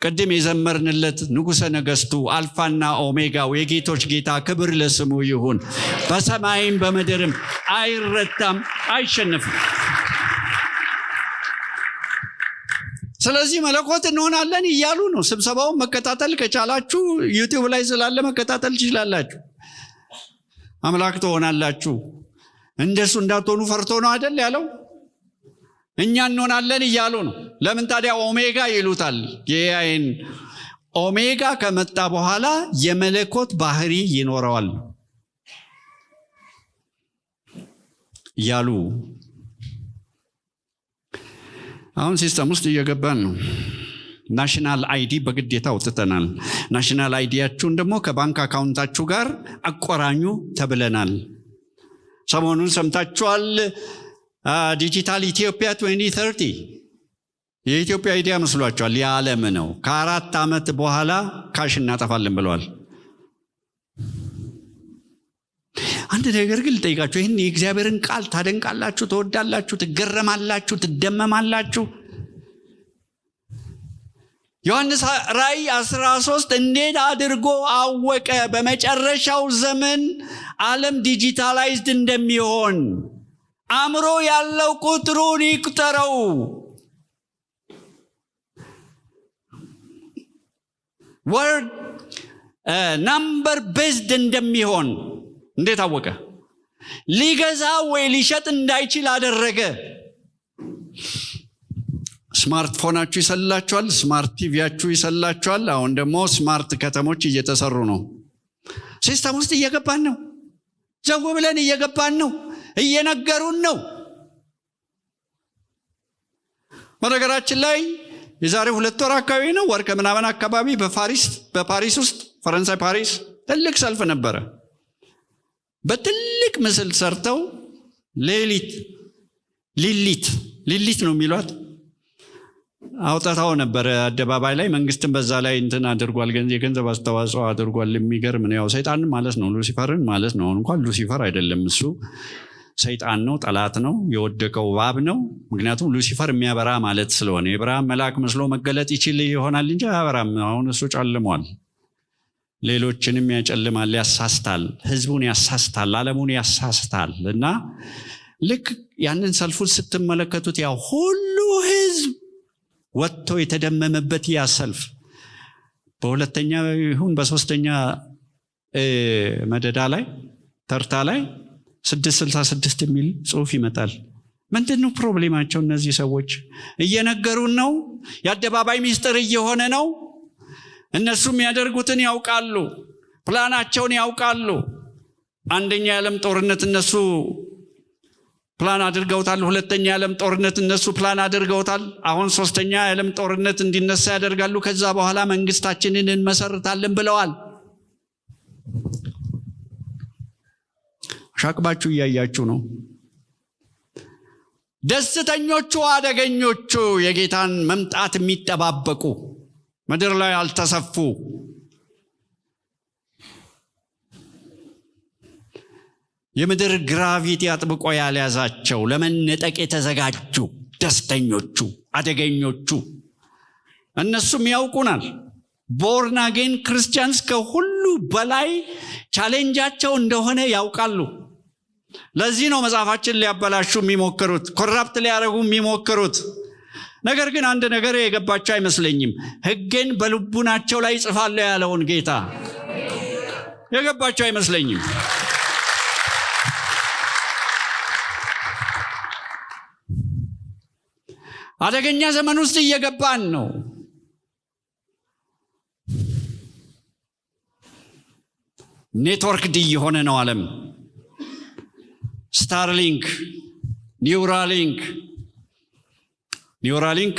ቅድም የዘመርንለት ንጉሠ ነገሥቱ አልፋና ኦሜጋው የጌቶች ጌታ ክብር ለስሙ ይሁን። በሰማይም በምድርም አይረታም፣ አይሸነፍም። ስለዚህ መለኮት እንሆናለን እያሉ ነው። ስብሰባውን መከታተል ከቻላችሁ ዩቲዩብ ላይ ስላለ መከታተል ትችላላችሁ። አምላክ ትሆናላችሁ። እንደሱ እንዳትሆኑ ፈርቶ ነው አይደል ያለው? እኛ እንሆናለን እያሉ ነው። ለምን ታዲያ ኦሜጋ ይሉታል? የኤአይን ኦሜጋ ከመጣ በኋላ የመለኮት ባህሪ ይኖረዋል እያሉ አሁን ሲስተም ውስጥ እየገባን ነው። ናሽናል አይዲ በግዴታ አውጥተናል። ናሽናል አይዲያችሁን ደግሞ ከባንክ አካውንታችሁ ጋር አቆራኙ ተብለናል። ሰሞኑን ሰምታችኋል። ዲጂታል ኢትዮጵያ 2030 የኢትዮጵያ አይዲያ መስሏቸዋል። የዓለም ነው። ከ4 ዓመት በኋላ ካሽ እናጠፋለን ብለዋል። አንድ ነገር ግን ልጠይቃችሁ። ይህን የእግዚአብሔርን ቃል ታደንቃላችሁ፣ ትወዳላችሁ፣ ትገረማላችሁ፣ ትደመማላችሁ። ዮሐንስ ራእይ 13 እንዴት አድርጎ አወቀ በመጨረሻው ዘመን ዓለም ዲጂታላይዝድ እንደሚሆን? አእምሮ ያለው ቁጥሩን ይቁጠረው። ወርድ ናምበር ቤዝድ እንደሚሆን እንዴት አወቀ? ሊገዛ ወይ ሊሸጥ እንዳይችል አደረገ። ስማርትፎናችሁ ይሰላችኋል፣ ስማርት ቲቪያችሁ ይሰላችኋል። አሁን ደግሞ ስማርት ከተሞች እየተሰሩ ነው። ሲስተም ውስጥ እየገባን ነው። ዘው ብለን እየገባን ነው። እየነገሩን ነው። በነገራችን ላይ የዛሬ 2 ወር አካባቢ ነው ወር ከምናምን አካባቢ በፓሪስ ውስጥ ፈረንሳይ ፓሪስ ትልቅ ሰልፍ ነበረ። በትልቅ ምስል ሰርተው ሊሊት ነው የሚሏት አውጣታው ነበረ አደባባይ ላይ። መንግስትን በዛ ላይ እንትን አድርጓል፣ የገንዘብ አስተዋጽኦ አድርጓል። የሚገርም ነው። ያው ሰይጣንን ማለት ነው፣ ሉሲፈርን ማለት ነው። እንኳን ሉሲፈር አይደለም እሱ ሰይጣን ነው፣ ጠላት ነው፣ የወደቀው እባብ ነው። ምክንያቱም ሉሲፈር የሚያበራ ማለት ስለሆነ የብርሃን መልአክ መስሎ መገለጥ ይችል ይሆናል እንጂ አያበራም። አሁን እሱ ጨልሟል። ሌሎችንም ያጨልማል፣ ያሳስታል፣ ህዝቡን ያሳስታል፣ ዓለሙን ያሳስታል። እና ልክ ያንን ሰልፉን ስትመለከቱት ያ ሁሉ ህዝብ ወጥቶ የተደመመበት ያ ሰልፍ በሁለተኛ ይሁን በሶስተኛ መደዳ ላይ ተርታ ላይ 666 የሚል ጽሑፍ ይመጣል። ምንድነው ፕሮብሌማቸው? እነዚህ ሰዎች እየነገሩን ነው፣ የአደባባይ ሚስጥር እየሆነ ነው። እነሱ የሚያደርጉትን ያውቃሉ፣ ፕላናቸውን ያውቃሉ። አንደኛ የዓለም ጦርነት እነሱ ፕላን አድርገውታል። ሁለተኛ የዓለም ጦርነት እነሱ ፕላን አድርገውታል። አሁን ሶስተኛ የዓለም ጦርነት እንዲነሳ ያደርጋሉ። ከዛ በኋላ መንግስታችንን እንመሰርታለን ብለዋል። ሻቅባችሁ እያያችሁ ነው። ደስተኞቹ አደገኞቹ የጌታን መምጣት የሚጠባበቁ ምድር ላይ አልተሰፉ፣ የምድር ግራቪቲ አጥብቆ ያልያዛቸው ለመነጠቅ የተዘጋጁ ደስተኞቹ አደገኞቹ እነሱም ያውቁናል። ቦርን አጌን ክርስቲያንስ ከሁሉ በላይ ቻሌንጃቸው እንደሆነ ያውቃሉ። ለዚህ ነው መጽሐፋችን ሊያበላሹ የሚሞክሩት፣ ኮራፕት ሊያደርጉ የሚሞክሩት። ነገር ግን አንድ ነገር የገባቸው አይመስለኝም። ሕጌን በልቡናቸው ላይ ጽፋለሁ ያለውን ጌታ የገባቸው አይመስለኝም። አደገኛ ዘመን ውስጥ እየገባን ነው። ኔትወርክ ዲ የሆነ ነው ዓለም። ስታርሊንክ፣ ኒውራሊንክ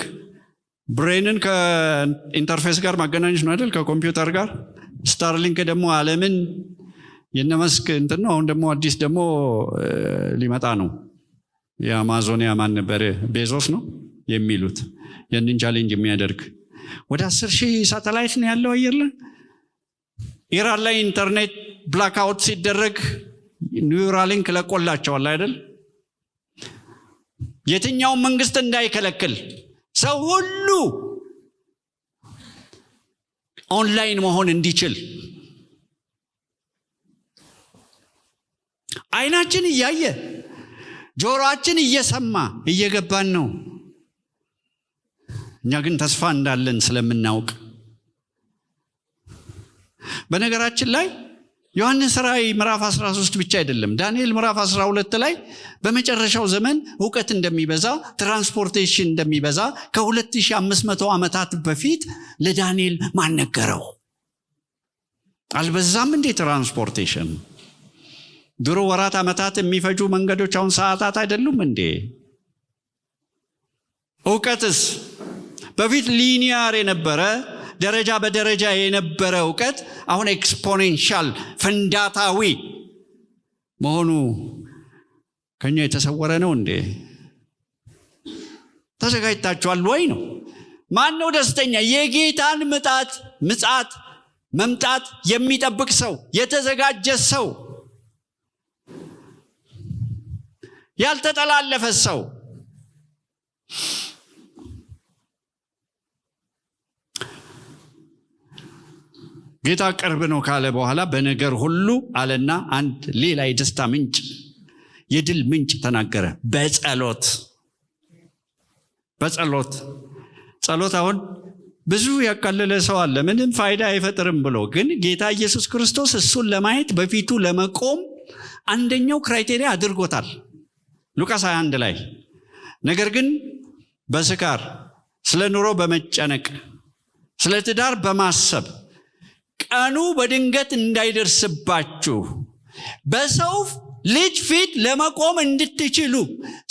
ብሬንን ከኢንተርፌስ ጋር ማገናኘት ነው አይደል? ከኮምፒውተር ጋር። ስታርሊንክ ደግሞ ዓለምን የነመስክ እንትን ነው። አሁን ደግሞ አዲስ ደግሞ ሊመጣ ነው። የአማዞን ያማን ነበር ቤዞስ ነው የሚሉት ያንን ቻሌንጅ የሚያደርግ ወደ 10,000 ሳተላይት ነው ያለው አየር ላይ። ኢራን ላይ ኢንተርኔት ብላክአውት ሲደረግ ኒውራሊንክ ለቆላቸዋል አይደል? የትኛውን መንግስት እንዳይከለክል ሰው ሁሉ ኦንላይን መሆን እንዲችል አይናችን እያየ ጆሮአችን እየሰማ እየገባን ነው። እኛ ግን ተስፋ እንዳለን ስለምናውቅ። በነገራችን ላይ ዮሐንስ ራእይ ምዕራፍ 13 ብቻ አይደለም፣ ዳንኤል ምዕራፍ 12 ላይ በመጨረሻው ዘመን እውቀት እንደሚበዛ፣ ትራንስፖርቴሽን እንደሚበዛ ከ2500 ዓመታት በፊት ለዳንኤል ማን ነገረው? አልበዛም እንዴ ትራንስፖርቴሽን? ድሮ ወራት ዓመታት የሚፈጁ መንገዶች አሁን ሰዓታት አይደሉም እንዴ? እውቀትስ በፊት ሊኒያር የነበረ ደረጃ በደረጃ የነበረ እውቀት አሁን ኤክስፖኔንሻል ፈንዳታዊ መሆኑ ከኛ የተሰወረ ነው እንዴ? ተዘጋጅታችኋል ወይ ነው? ማን ነው ደስተኛ? የጌታን ምጽአት መምጣት የሚጠብቅ ሰው፣ የተዘጋጀ ሰው፣ ያልተጠላለፈ ሰው። ጌታ ቅርብ ነው ካለ በኋላ በነገር ሁሉ አለና አንድ ሌላ የደስታ ምንጭ፣ የድል ምንጭ ተናገረ። ጸሎት አሁን ብዙ ያቃለለ ሰው አለ፣ ምንም ፋይዳ አይፈጥርም ብሎ። ግን ጌታ ኢየሱስ ክርስቶስ እሱን ለማየት በፊቱ ለመቆም አንደኛው ክራይቴሪያ አድርጎታል ሉቃስ 21 ላይ። ነገር ግን በስካር፣ ስለ ኑሮ በመጨነቅ፣ ስለ ትዳር በማሰብ ቀኑ በድንገት እንዳይደርስባችሁ በሰው ልጅ ፊት ለመቆም እንድትችሉ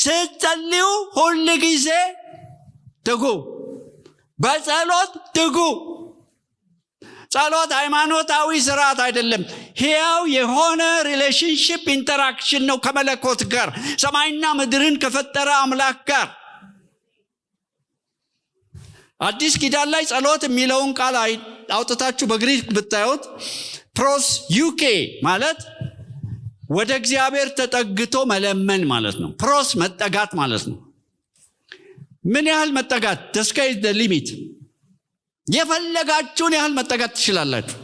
ስትጸልዩ ሁል ጊዜ ትጉ፣ በጸሎት ትጉ። ጸሎት ሃይማኖታዊ ስርዓት አይደለም፣ ሕያው የሆነ ሪሌሽንሺፕ ኢንተራክሽን ነው ከመለኮት ጋር፣ ሰማይና ምድርን ከፈጠረ አምላክ ጋር። አዲስ ኪዳን ላይ ጸሎት የሚለውን ቃል አውጥታችሁ በግሪክ ብታዩት ፕሮስ ዩኬ ማለት ወደ እግዚአብሔር ተጠግቶ መለመን ማለት ነው። ፕሮስ መጠጋት ማለት ነው። ምን ያህል መጠጋት? the sky is the limit። የፈለጋችሁን ያህል መጠጋት ትችላላችሁ።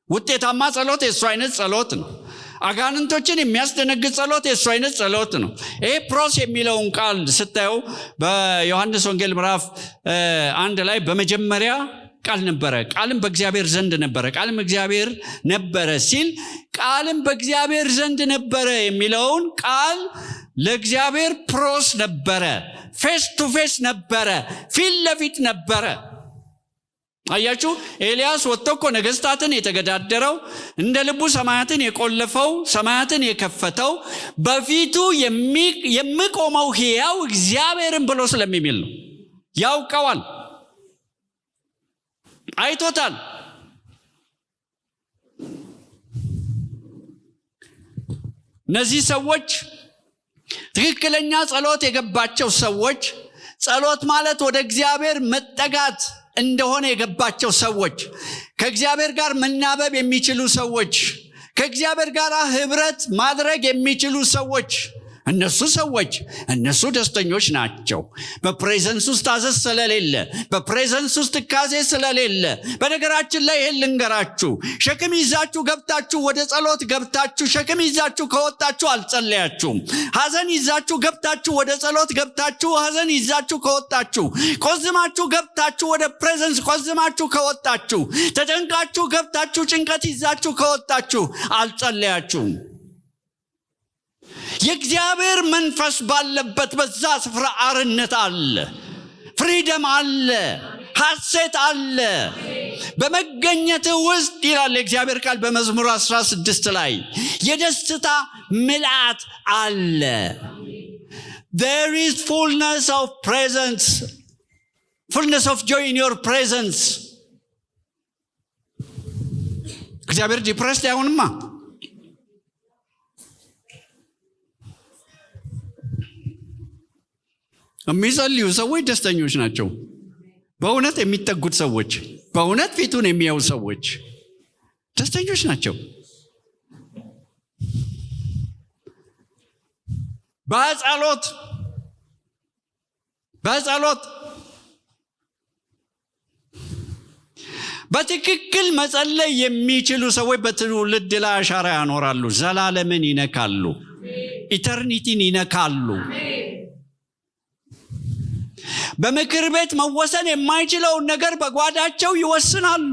ውጤታማ ጸሎት የእሱ አይነት ጸሎት ነው። አጋንንቶችን የሚያስደነግጥ ጸሎት የእሱ አይነት ጸሎት ነው። ይሄ ፕሮስ የሚለውን ቃል ስታየው በዮሐንስ ወንጌል ምዕራፍ 1 ላይ በመጀመሪያ ቃል ነበረ፣ ቃልም በእግዚአብሔር ዘንድ ነበረ፣ ቃልም እግዚአብሔር ነበረ ሲል ቃልም በእግዚአብሔር ዘንድ ነበረ የሚለውን ቃል ለእግዚአብሔር ፕሮስ ነበረ፣ ፌስ ቱ ፌስ ነበረ፣ ፊት ለፊት ነበረ። አያችሁ፣ ኤልያስ ወጥቶ እኮ ነገስታትን የተገዳደረው እንደ ልቡ ሰማያትን የቆለፈው ሰማያትን የከፈተው በፊቱ የሚቆመው ሕያው እግዚአብሔርን ብሎ ስለሚል ነው። ያውቀዋል፣ አይቶታል። እነዚህ ሰዎች ትክክለኛ ጸሎት የገባቸው ሰዎች፣ ጸሎት ማለት ወደ እግዚአብሔር መጠጋት እንደሆነ የገባቸው ሰዎች፣ ከእግዚአብሔር ጋር መናበብ የሚችሉ ሰዎች፣ ከእግዚአብሔር ጋር ህብረት ማድረግ የሚችሉ ሰዎች፣ እነሱ ደስተኞች ናቸው። በፕሬዘንስ ውስጥ ሐዘን ስለሌለ፣ በፕሬዘንስ ውስጥ ትካዜ ስለሌለ። በነገራችን ላይ ይሄን ልንገራችሁ፣ ሸክም ይዛችሁ ገብታችሁ ወደ ጸሎት ገብታችሁ ሸክም ይዛችሁ ከወጣችሁ አልጸለያችሁም። ሐዘን ይዛችሁ ገብታችሁ ወደ ጸሎት ገብታችሁ ሐዘን ይዛችሁ ከወጣችሁ፣ ቆዝማችሁ ገብታችሁ ወደ ፕሬዘንስ ቆዝማችሁ ከወጣችሁ፣ ተጨንቃችሁ ገብታችሁ ጭንቀት ይዛችሁ ከወጣችሁ አልጸለያችሁም። የእግዚአብሔር መንፈስ ባለበት በዛ ስፍራ አርነት አለ፣ ፍሪደም አለ፣ ሐሴት አለ። በመገኘት ውስጥ ይላል የእግዚአብሔር ቃል በመዝሙር 16 ላይ የደስታ ምልአት አለ። There is fullness of presence, fullness of joy in your presence። እግዚአብሔር ዲፕረስድ አይሆንማ። የሚጸልዩ ሰዎች ደስተኞች ናቸው። በእውነት የሚጠጉት ሰዎች፣ በእውነት ፊቱን የሚያዩ ሰዎች ደስተኞች ናቸው። በጸሎት በትክክል መጸለይ የሚችሉ ሰዎች በትውልድ ላይ አሻራ ያኖራሉ። ዘላለምን ይነካሉ፣ ኢተርኒቲን ይነካሉ። በምክር ቤት መወሰን የማይችለውን ነገር በጓዳቸው ይወስናሉ።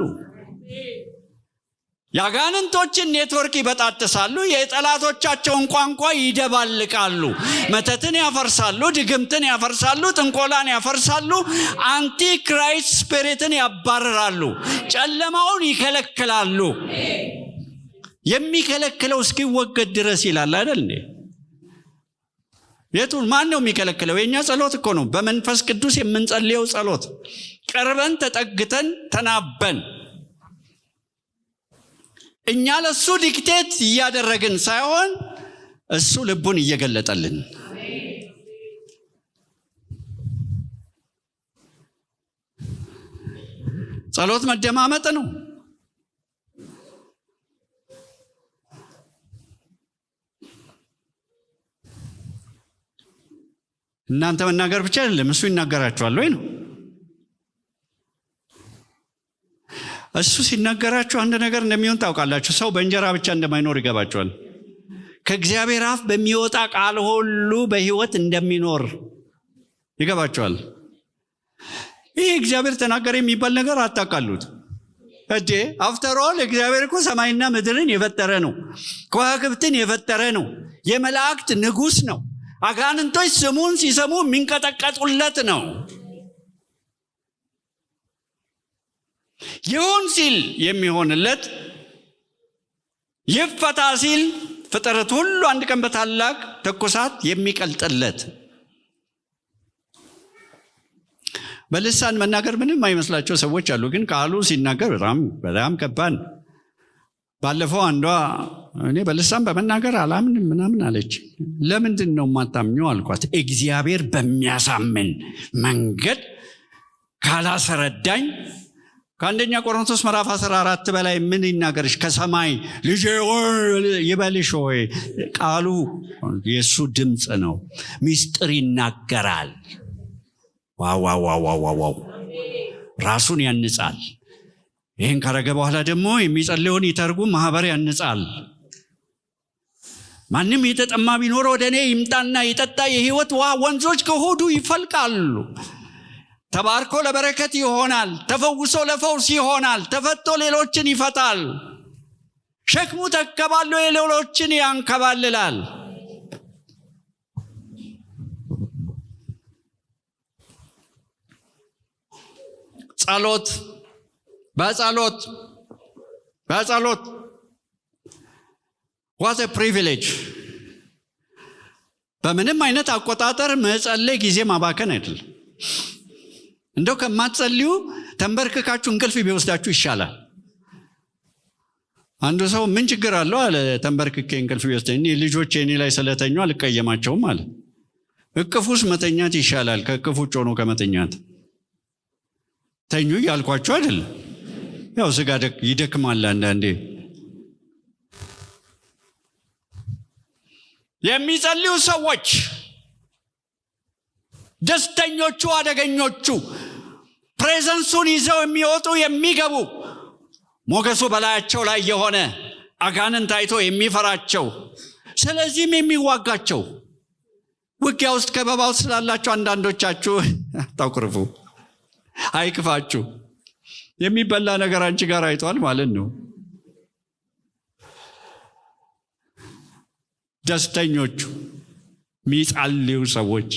ያጋንንቶችን ኔትወርክ ይበጣጥሳሉ፣ የጠላቶቻቸውን ቋንቋ ይደባልቃሉ፣ መተትን ያፈርሳሉ፣ ድግምትን ያፈርሳሉ፣ ጥንቆላን ያፈርሳሉ፣ አንቲክራይስት ስፒሪትን ያባርራሉ፣ ጨለማውን ይከለክላሉ። የሚከለክለው እስኪወገድ ድረስ ይላል አይደል እንዴ? የቱን ማን ነው የሚከለክለው? የኛ ጸሎት እኮ ነው። በመንፈስ ቅዱስ የምንጸልየው ጸሎት፣ ቀርበን ተጠግተን ተናበን እኛ ለሱ ዲክቴት እያደረግን ሳይሆን እሱ ልቡን እየገለጠልን። ጸሎት መደማመጥ ነው። እናንተ መናገር ብቻ አይደለም፣ እሱ ይናገራችኋል ወይ ነው። እሱ ሲናገራችሁ አንድ ነገር እንደሚሆን ታውቃላችሁ። ሰው በእንጀራ ብቻ እንደማይኖር ይገባችኋል። ከእግዚአብሔር አፍ በሚወጣ ቃል ሁሉ በሕይወት እንደሚኖር ይገባችኋል። ይህ እግዚአብሔር ተናገረ የሚባል ነገር አታውቃሉት እንዴ? አፍተር ኦል እግዚአብሔር እኮ ሰማይና ምድርን የፈጠረ ነው፣ ከዋክብትን የፈጠረ ነው፣ የመላእክት ንጉሥ ነው። አጋንንቶች ስሙን ሲሰሙ የሚንቀጠቀጡለት ነው። ይሁን ሲል የሚሆንለት፣ ይፈታ ሲል ፍጥረት ሁሉ አንድ ቀን በታላቅ ትኩሳት የሚቀልጥለት። በልሳን መናገር ምንም አይመስላቸው ሰዎች አሉ፣ ግን ቃሉ ሲናገር በጣም ከባድ። ባለፈው አንዷ እኔ በልሳን በመናገር አላምንም ምናምን አለች። ለምንድን ነው የማታምኘው አልኳት። እግዚአብሔር በሚያሳምን መንገድ ካላስረዳኝ ከአንደኛ ቆሮንቶስ ምዕራፍ 14 በላይ ምን ይናገርሽ? ከሰማይ ልጄ ይበልሽ ሆይ። ቃሉ የሱ ድምጽ ነው። ሚስጥር ይናገራል። ዋው ራሱን ያንጻል። ይህን ካረገ በኋላ ደግሞ የሚጸልየውን ይተርጉም ማህበር ያንጻል። ማንም የተጠማ ቢኖር ወደ እኔ ይምጣና ይጠጣ፣ የሕይወት ውሃ ወንዞች ከሆዱ ይፈልቃሉ። ተባርኮ ለበረከት ይሆናል፣ ተፈውሶ ለፈውስ ይሆናል፣ ተፈቶ ሌሎችን ይፈታል። ሸክሙ ተከባሎ የሌሎችን ያንከባልላል። ጸሎት በጸሎት what a privilege! በምንም አይነት አቆጣጠር መጸለይ ጊዜ ማባከን አይደለም። እንደው ከማትጸልዩ ተንበርክካችሁ እንቅልፍ ቢወስዳችሁ ይሻላል። አንዱ ሰው ምን ችግር አለው አለ፣ ተንበርክኬ እንቅልፍ ቢወስደኝ ልጆቼ እኔ ላይ ስለተኙ አልቀየማቸውም አለ። እቅፉስ መተኛት ይሻላል ከእቅፉ ውጭ ሆኖ ከመተኛት። ተኙ ያልኳችሁ አይደለም፣ ያው ስጋ ይደክማል አንዳንዴ። የሚጸልዩ ሰዎች ደስተኞቹ፣ አደገኞቹ፣ ፕሬዘንሱን ይዘው የሚወጡ የሚገቡ፣ ሞገሱ በላያቸው ላይ የሆነ አጋንንት አይቶ የሚፈራቸው፣ ስለዚህም የሚዋጋቸው። ውጊያ ውስጥ ከበባ ውስጥ ስላላችሁ አንዳንዶቻችሁ ታቁርፉ፣ አይክፋችሁ። የሚበላ ነገር አንቺ ጋር አይቷል ማለት ነው። ደስተኞቹ የሚጸልዩ ሰዎች፣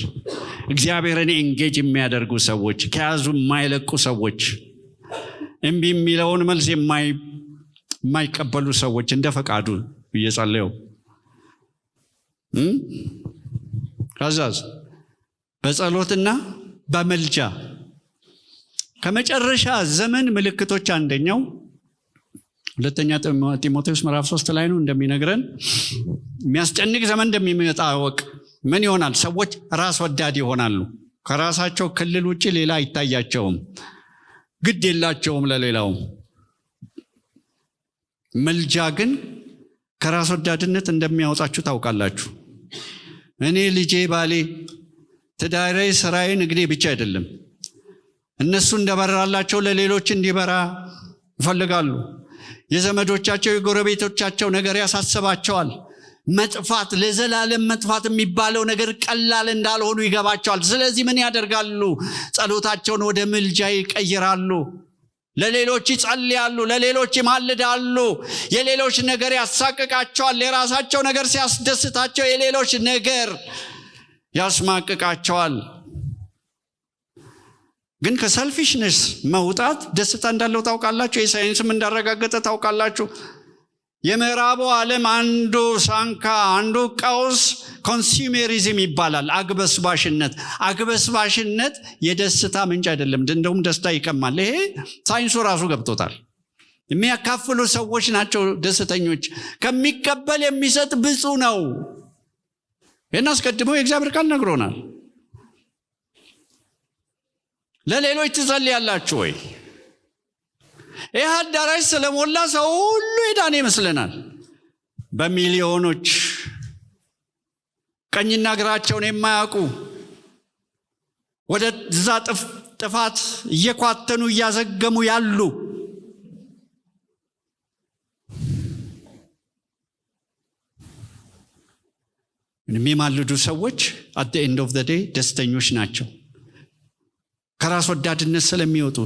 እግዚአብሔርን ኤንጌጅ የሚያደርጉ ሰዎች፣ ከያዙ የማይለቁ ሰዎች፣ እምቢ የሚለውን መልስ የማይቀበሉ ሰዎች፣ እንደ ፈቃዱ እየጸለዩ ከዛዝ በጸሎትና በመልጃ ከመጨረሻ ዘመን ምልክቶች አንደኛው ሁለተኛ ጢሞቴዎስ ምዕራፍ 3 ላይ ነው እንደሚነግረን፣ የሚያስጨንቅ ዘመን እንደሚመጣ አወቅ። ምን ይሆናል? ሰዎች ራስ ወዳድ ይሆናሉ። ከራሳቸው ክልል ውጭ ሌላ አይታያቸውም፣ ግድ የላቸውም ለሌላው። መልጃ ግን ከራስ ወዳድነት እንደሚያወጣችሁ ታውቃላችሁ። እኔ ልጄ፣ ባሌ፣ ትዳሬ፣ ስራዬ፣ ንግዴ ብቻ አይደለም። እነሱ እንደበራላቸው ለሌሎች እንዲበራ ይፈልጋሉ። የዘመዶቻቸው የጎረቤቶቻቸው ነገር ያሳስባቸዋል። መጥፋት፣ ለዘላለም መጥፋት የሚባለው ነገር ቀላል እንዳልሆኑ ይገባቸዋል። ስለዚህ ምን ያደርጋሉ? ጸሎታቸውን ወደ ምልጃ ይቀይራሉ። ለሌሎች ይጸልያሉ፣ ለሌሎች ይማልዳሉ። የሌሎች ነገር ያሳቅቃቸዋል። የራሳቸው ነገር ሲያስደስታቸው የሌሎች ነገር ያስማቅቃቸዋል። ግን ከሰልፊሽነስ መውጣት ደስታ እንዳለው ታውቃላችሁ። የሳይንስም እንዳረጋገጠ ታውቃላችሁ። የምዕራቡ ዓለም አንዱ ሳንካ፣ አንዱ ቀውስ ኮንሱሜሪዝም ይባላል። አግበስባሽነት የደስታ ምንጭ አይደለም፣ እንደውም ደስታ ይቀማል። ይሄ ሳይንሱ ራሱ ገብቶታል። የሚያካፍሉ ሰዎች ናቸው ደስተኞች። ከሚቀበል የሚሰጥ ብፁዕ ነው። ይህን አስቀድመው የእግዚአብሔር ቃል ነግሮናል። ለሌሎች ትጸልያላችሁ ወይ? ይህ አዳራሽ ስለሞላ ሰው ሁሉ የዳነ ይመስለናል። በሚሊዮኖች ቀኝና ግራቸውን የማያውቁ ወደ እዛ ጥፋት እየኳተኑ እያዘገሙ ያሉ የሚማልዱ ሰዎች at the end of the day ደስተኞች ናቸው። ከራስ ወዳድነት ስለሚወጡ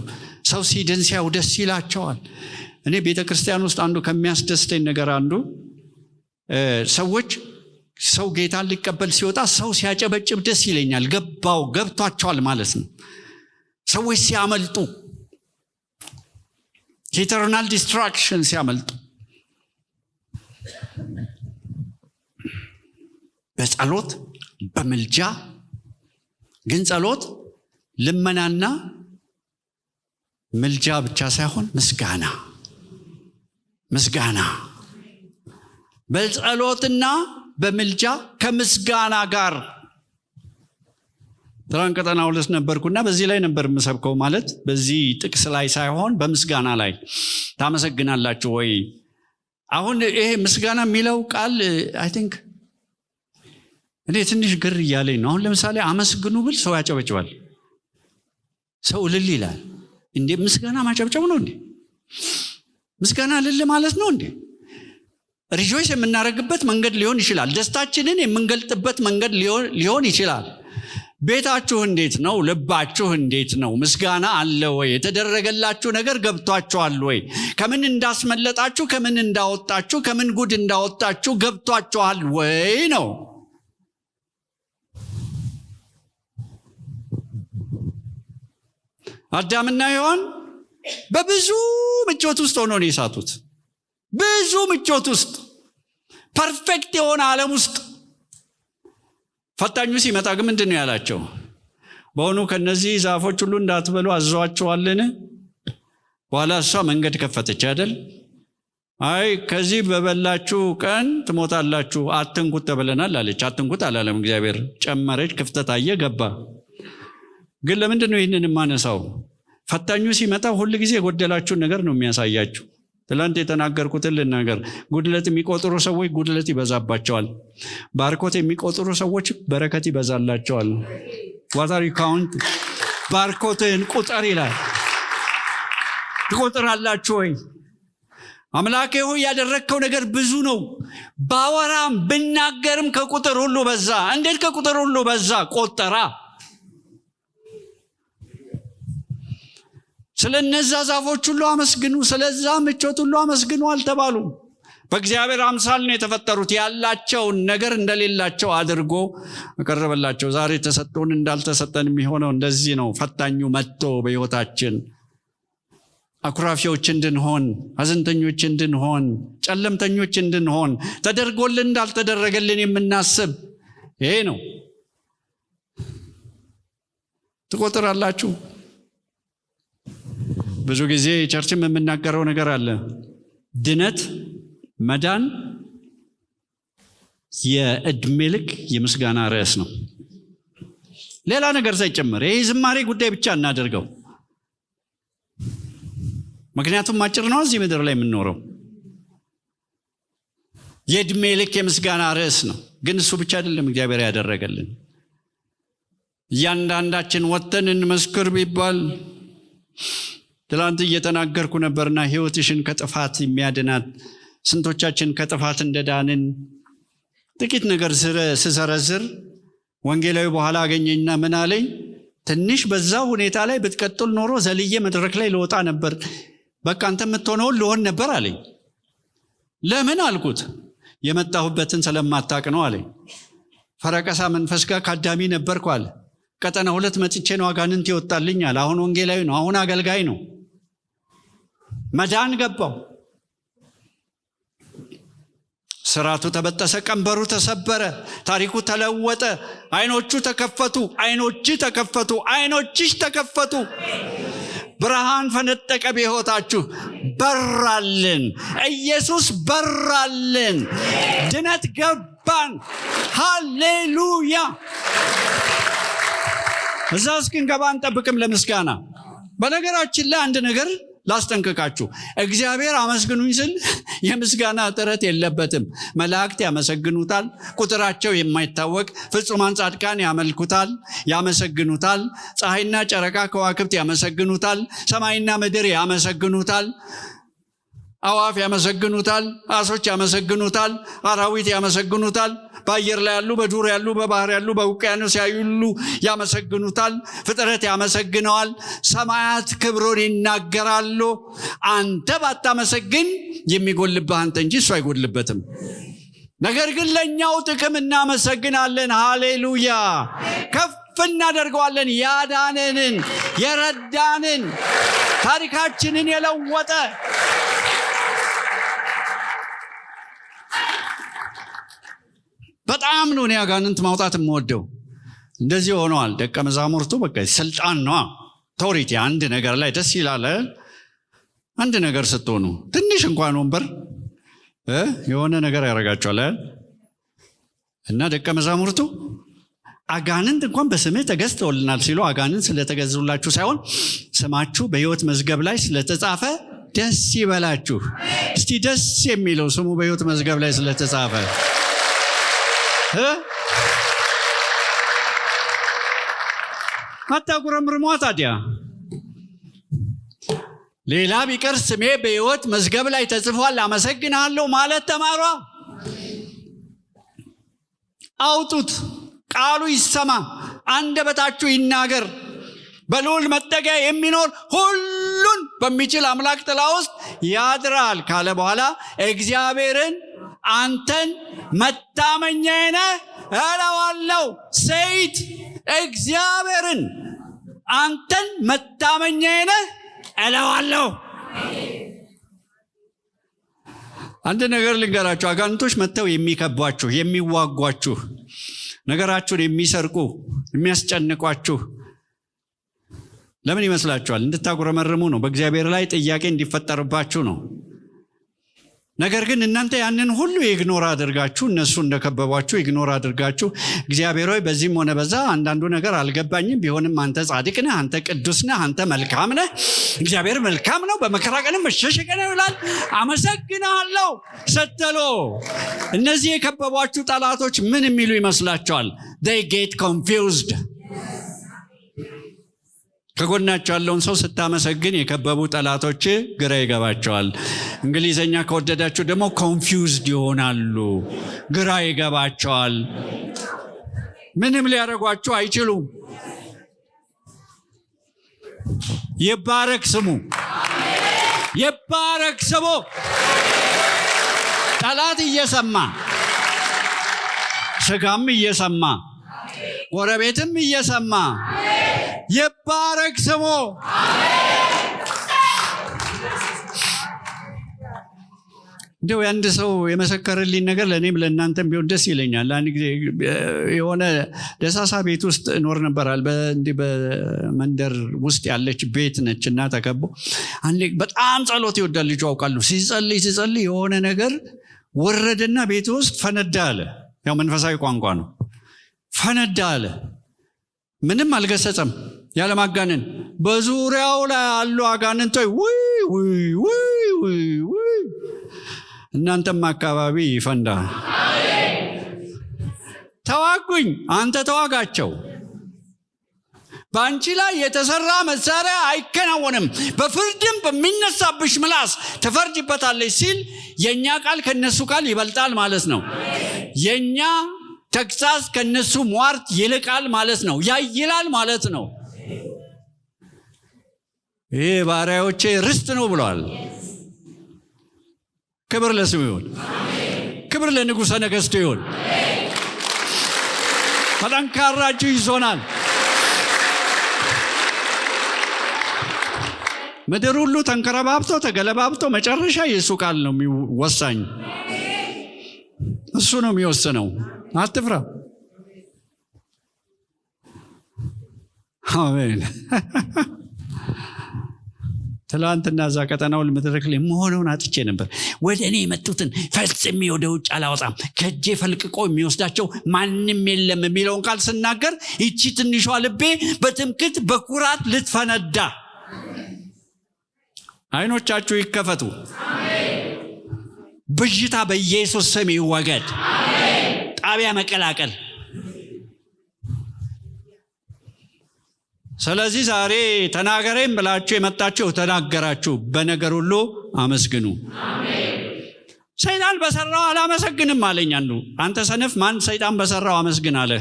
ሰው ሲድን ሲያዩ ደስ ይላቸዋል። እኔ ቤተክርስቲያን ውስጥ አንዱ ከሚያስደስተኝ ነገር አንዱ ሰው ጌታን ሊቀበል ሲወጣ ሰው ሲያጨበጭብ ደስ ይለኛል። ገብቷቸዋል ማለት ነው። ሰዎች ሲያመልጡ፣ ኢተርናል ዲስትራክሽን ሲያመልጡ፣ በጸሎት በምልጃ ግን ጸሎት ልመናና ምልጃ ብቻ ሳይሆን ምስጋና በጸሎትና በምልጃ ከምስጋና ጋር ትናንት ቀጠና 2 ነበርኩና በዚህ ላይ ነበር የምሰብከው። ማለት በዚህ ጥቅስ ላይ ሳይሆን በምስጋና ላይ ታመሰግናላችሁ ወይ? አሁን ይሄ ምስጋና የሚለው ቃል አይ ቲንክ እኔ ትንሽ ግር እያለኝ ነው። አሁን ለምሳሌ አመስግኑ ብል ሰው ያጨበጭባል፣ ሰው እልል ይላል። እንዴ ምስጋና ማጨብጨብ ነው እንዴ? ምስጋና እልል ማለት ነው እንዴ? ሪጆይስ የምናደርግበት መንገድ ሊሆን ይችላል። ደስታችንን የምንገልጥበት መንገድ ሊሆን ይችላል። ቤታችሁ እንዴት ነው? ልባችሁ እንዴት ነው? ምስጋና አለ ወይ? የተደረገላችሁ ነገር ገብቷችኋል ወይ? ከምን እንዳስመለጣችሁ፣ ከምን እንዳወጣችሁ፣ ከምን ጉድ እንዳወጣችሁ ገብቷችኋል ወይ ነው። አዳምና ሔዋን በብዙ ምቾት ውስጥ ሆነው ነው የሳቱት። ብዙ ምቾት ውስጥ፣ ፐርፌክት የሆነ ዓለም ውስጥ። ፈታኙ ሲመጣ ግን ምንድን ነው ያላቸው? በሆኑ ከነዚህ ዛፎች ሁሉ እንዳትበሉ አዘዋቸዋልን? በኋላ እሷ መንገድ ከፈተች አይደል? አይ ከዚህ በበላችሁ ቀን ትሞታላችሁ፣ አትንኩት ተብለናል አለች። አትንኩት አላለም እግዚአብሔር። ጨመረች፣ ክፍተት አየ፣ ገባ። ግን ለምንድን ነው ይህንን የማነሳው? ፈታኙ ሲመጣ ሁል ጊዜ የጎደላችሁን ነገር ነው የሚያሳያችሁ። ትላንት የተናገርኩትን ልናገር። ጉድለት የሚቆጥሩ ሰዎች ጉድለት ይበዛባቸዋል። ባርኮት የሚቆጥሩ ሰዎች በረከት ይበዛላቸዋል። ዋታሪ ካውንት ባርኮትን ቁጠር ይላል። ትቆጥራላችሁ ወይ? አምላኬ ሆይ ያደረግከው ነገር ብዙ ነው። ባወራም ብናገርም ከቁጥር ሁሉ በዛ። እንዴት ከቁጥር ሁሉ በዛ? ቆጠራ። ስለነዛ ዛፎች ሁሉ አመስግኑ፣ ስለዛ ምቾት ሁሉ አመስግኑ አልተባሉ። በእግዚአብሔር አምሳል ነው የተፈጠሩት። ያላቸውን ነገር እንደሌላቸው አድርጎ አቀረበላቸው። ዛሬ ተሰጥቶን እንዳልተሰጠን የሚሆነው እንደዚህ ነው። ፈታኙ መጥቶ በሕይወታችን አኩራፊዎች እንድንሆን፣ ሐዘንተኞች እንድንሆን፣ ጨለምተኞች እንድንሆን፣ ተደርጎልን እንዳልተደረገልን የምናስብ ይሄ ነው። ትቆጥራላችሁ? ብዙ ጊዜ ቸርችም የምናገረው ነገር አለ። ድነት፣ መዳን የዕድሜ ልክ የምስጋና ርዕስ ነው። ሌላ ነገር ሳይጨመር ይህ ዝማሬ ጉዳይ ብቻ እናደርገው። ምክንያቱም አጭር ነው እዚህ ምድር ላይ የምንኖረው። የዕድሜ ልክ የምስጋና ርዕስ ነው። ግን እሱ ብቻ አይደለም እግዚአብሔር ያደረገልን። እያንዳንዳችን ወጥተን እንመስክር ቢባል ትላንት እየተናገርኩ ነበርና ሕይወትሽን ከጥፋት የሚያድናት ስንቶቻችን ከጥፋት እንደዳንን ጥቂት ነገር ስዘረዝር ወንጌላዊ በኋላ አገኘኝና ምን አለኝ? ትንሽ በዛ ሁኔታ ላይ ብትቀጥል ኖሮ ዘልዬ መድረክ ላይ ልወጣ ነበር፣ በቃ አንተ የምትሆነውን ልሆን ነበር አለኝ። ለምን አልኩት። የመጣሁበትን ስለማታቅ ነው አለኝ። ፈረቀሳ መንፈስ ጋር ካዳሚ ነበርኩ አለ። ቀጠና 2 መጥቼ ነው አጋንንት ይወጣልኝ አለ። አሁን ወንጌላዊ ነው፣ አሁን አገልጋይ ነው። መዳን ገባው። ስራቱ ተበጠሰ፣ ቀንበሩ ተሰበረ፣ ታሪኩ ተለወጠ። አይኖቹ ተከፈቱ፣ አይኖች ተከፈቱ፣ አይኖችሽ ተከፈቱ። ብርሃን ፈነጠቀ በሕይወታችሁ። በራልን፣ ኢየሱስ በራልን፣ ድነት ገባን። ሃሌሉያ። እዛ እስክንገባ አንጠብቅም ለምስጋና። በነገራችን ላይ አንድ ነገር ላስጠንቅቃችሁ። እግዚአብሔር አመስግኑኝ ስል የምስጋና ጥረት የለበትም። መላእክት ያመሰግኑታል፣ ቁጥራቸው የማይታወቅ ፍጹማን ጻድቃን ያመልኩታል፣ ያመሰግኑታል። ፀሐይና ጨረቃ ከዋክብት ያመሰግኑታል፣ ሰማይና ምድር ያመሰግኑታል፣ አዋፍ ያመሰግኑታል፣ አሶች ያመሰግኑታል፣ አራዊት ያመሰግኑታል፣ በአየር ላይ ያሉ፣ በዱር ያሉ፣ በባህር ያሉ፣ በውቅያኖስ ያሉ ያመሰግኑታል። ፍጥረት ያመሰግነዋል። ሰማያት ክብሩን ይናገራሉ። አንተ ባታመሰግን የሚጎልብህ አንተ እንጂ እሱ አይጎልበትም። ነገር ግን ለእኛው ጥቅም እናመሰግናለን። ሃሌሉያ። ከፍ እናደርገዋለን። ያዳነንን፣ የረዳንን፣ ታሪካችንን የለወጠ በጣም ነው እኔ አጋንንት ማውጣት የምወደው። እንደዚህ ሆነዋል ደቀ መዛሙርቱ። በቃ ስልጣን ነው፣ አውቶሪቲ። አንድ ነገር ላይ ደስ ይላል። አንድ ነገር ስትሆኑ ትንሽ እንኳን ወንበር የሆነ ነገር ያደርጋቸዋል። እና ደቀ መዛሙርቱ አጋንንት እንኳን በስምህ ተገዝተውልናል ሲሉ አጋንንት ስለተገዙላችሁ ሳይሆን ስማችሁ በሕይወት መዝገብ ላይ ስለተጻፈ ደስ ይበላችሁ። እስቲ ደስ የሚለው ስሙ በሕይወት መዝገብ ላይ ስለተጻፈ አታጉረምርሟ ታዲያ። ሌላ ቢቀር ስሜ በሕይወት መዝገብ ላይ ተጽፏል አመሰግናለሁ ማለት ተማሯ። አውጡት፣ ቃሉ ይሰማ፣ አንደበታችሁ ይናገር። በልዑል መጠጊያ የሚኖር ሁሉን በሚችል አምላክ ጥላ ውስጥ ያድራል ካለ በኋላ እግዚአብሔርን አንተን መታመኛዬ ነህ እለዋለሁ። ሴት እግዚአብሔርን አንተን መታመኛዬ ነህ እለዋለሁ። አንድ ነገር ልንገራችሁ። አጋንንቶች መጥተው የሚከቧችሁ፣ የሚዋጓችሁ፣ ነገራችሁን የሚሰርቁ፣ የሚያስጨንቋችሁ ለምን ይመስላችኋል? እንድታጉረመርሙ ነው። በእግዚአብሔር ላይ ጥያቄ እንዲፈጠርባችሁ ነው። ነገር ግን እናንተ ያንን ሁሉ ኢግኖር አድርጋችሁ፣ እነሱ እንደከበቧችሁ ኢግኖር አድርጋችሁ እግዚአብሔር ሆይ በዚህም ሆነ በዛ አንዳንዱ ነገር አልገባኝም፣ ቢሆንም አንተ ጻድቅ ነህ፣ አንተ ቅዱስ ነህ፣ አንተ መልካም ነህ፣ እግዚአብሔር መልካም ነው፣ በመከራ ቀንም መሸሸጊያ ነው ይላል፣ አመሰግናለሁ ስትሉ እነዚህ የከበቧችሁ ጠላቶች ምን የሚሉ ይመስላችኋል? they get confused። ከጎናቸው ያለውን ሰው ስታመሰግን የከበቡ ጠላቶች ግራ ይገባቸዋል። እንግሊዘኛ ከወደዳችሁ ደግሞ ኮንፊውዝድ ይሆናሉ፣ ግራ ይገባቸዋል። ምንም ሊያደርጓችሁ አይችሉም። ይባረክ ስሙ፣ ይባረክ ስሙ። ጠላት እየሰማ ስጋም እየሰማ ጎረቤትም እየሰማ ይባረክ ስሙ። እንደው አንድ ሰው የመሰከረልኝ ነገር ለእኔም ለእናንተም ቢሆን ደስ ይለኛል። አንድ ጊዜ የሆነ ደሳሳ ቤት ውስጥ እኖር ነበራል። እንዲህ በመንደር ውስጥ ያለች ቤት ነች እና ተከቦ አንዴ በጣም ጸሎት ይወዳል ልጁ አውቃለሁ። ሲጸልይ የሆነ ነገር ወረደና ቤት ውስጥ ፈነዳ አለ። ያው መንፈሳዊ ቋንቋ ነው። ፈነዳ አለ። ምንም አልገሰጸም። ያለማጋነን በዙሪያው ላይ ያሉ አጋንንቶች ውይ ውይ ውይ ውይ ውይ። እናንተም አካባቢ ይፈንዳ። ተዋጉኝ፣ አንተ ተዋጋቸው። በአንቺ ላይ የተሰራ መሳሪያ አይከናወንም፣ በፍርድም በሚነሳብሽ ምላስ ትፈርጅበታለች ሲል የእኛ ቃል ከነሱ ቃል ይበልጣል ማለት ነው። የእኛ ተግሳጽ ከነሱ ሟርት ይልቃል ማለት ነው፣ ያይላል ማለት ነው። ይህ ባሪያዎቼ ርስት ነው ብለዋል። ክብር ለስሙ ይሁን፣ ክብር ለንጉሠ ነገሥቱ ይሁን። በጠንካራ እጁ ይዞናል። ምድር ሁሉ ተንከረባብቶ ተገለባብቶ መጨረሻ የእሱ ቃል ነው ወሳኝ። እሱ ነው የሚወስነው። አትፍራ። አሜን። ትላንትና እዛ ቀጠናው መድረክ ላይ መሆኑን አጥቼ ነበር። ወደ እኔ የመጡትን ፈጽሜ ወደ ውጭ አላወጣም፣ ከእጄ ፈልቅቆ የሚወስዳቸው ማንም የለም የሚለውን ቃል ስናገር ይቺ ትንሿ ልቤ በትምክት በኩራት ልትፈነዳ። አይኖቻችሁ ይከፈቱ። ብዥታ በኢየሱስ ስም ይወገድ። ጣቢያ መቀላቀል። ስለዚህ ዛሬ ተናገረኝ ብላችሁ የመጣችሁ ተናገራችሁ፣ በነገር ሁሉ አመስግኑ። ሰይጣን በሰራው አላመሰግንም አለኝ አንዱ። አንተ ሰነፍ፣ ማን ሰይጣን በሰራው አመስግን አለ?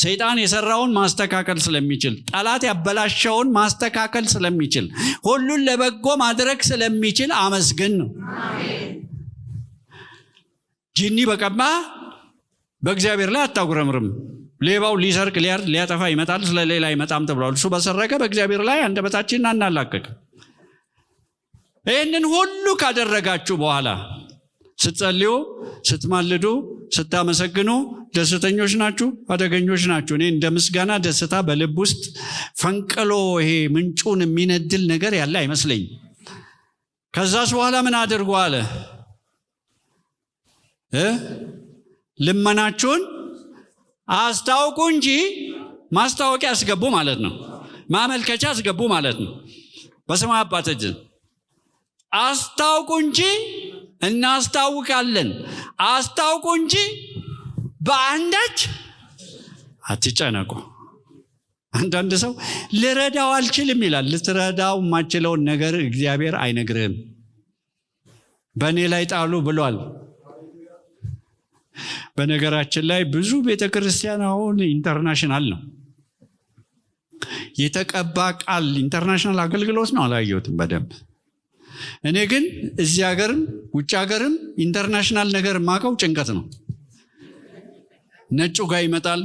ሰይጣን የሰራውን ማስተካከል ስለሚችል፣ ጠላት ያበላሸውን ማስተካከል ስለሚችል፣ ሁሉን ለበጎ ማድረግ ስለሚችል አመስግን ነው። ጂኒ በቀማ በእግዚአብሔር ላይ አታጉረምርም። ሌባው ሊሰርቅ ሊያጠፋ ይመጣል፣ ስለሌላ አይመጣም ተብሏል። እሱ በሰረቀ በእግዚአብሔር ላይ አንደበታችንን አናላቅቅ። ይህንን ሁሉ ካደረጋችሁ በኋላ ስትጸልዩ፣ ስትማልዱ፣ ስታመሰግኑ ደስተኞች ናችሁ? አደገኞች ናችሁ? እኔ እንደ ምስጋና ደስታ በልብ ውስጥ ፈንቅሎ ይሄ ምንጩን የሚነድል ነገር ያለ አይመስለኝም። ከዛስ በኋላ ምን አድርጎ አለ? ልመናችሁን አስታውቁ እንጂ ማስታወቂያ አስገቡ ማለት ነው። ማመልከቻ አስገቡ ማለት ነው። በሰማይ አባታችን አስታውቁ እንጂ እናስታውቃለን። አስታውቁ እንጂ በአንዳች አትጨነቁ። አንዳንድ ሰው ልረዳው አልችልም ይላል። ልትረዳው የማችለውን ነገር እግዚአብሔር አይነግርህም። በእኔ ላይ ጣሉ ብሏል። በነገራችን ላይ ብዙ ቤተክርስቲያን አሁን ኢንተርናሽናል ነው። የተቀባ ቃል ኢንተርናሽናል አገልግሎት ነው። አላየሁትም በደንብ። እኔ ግን እዚህ ሀገርም ውጭ ሀገርም ኢንተርናሽናል ነገር ማቀው ጭንቀት ነው። ነጩ ጋር ይመጣል፣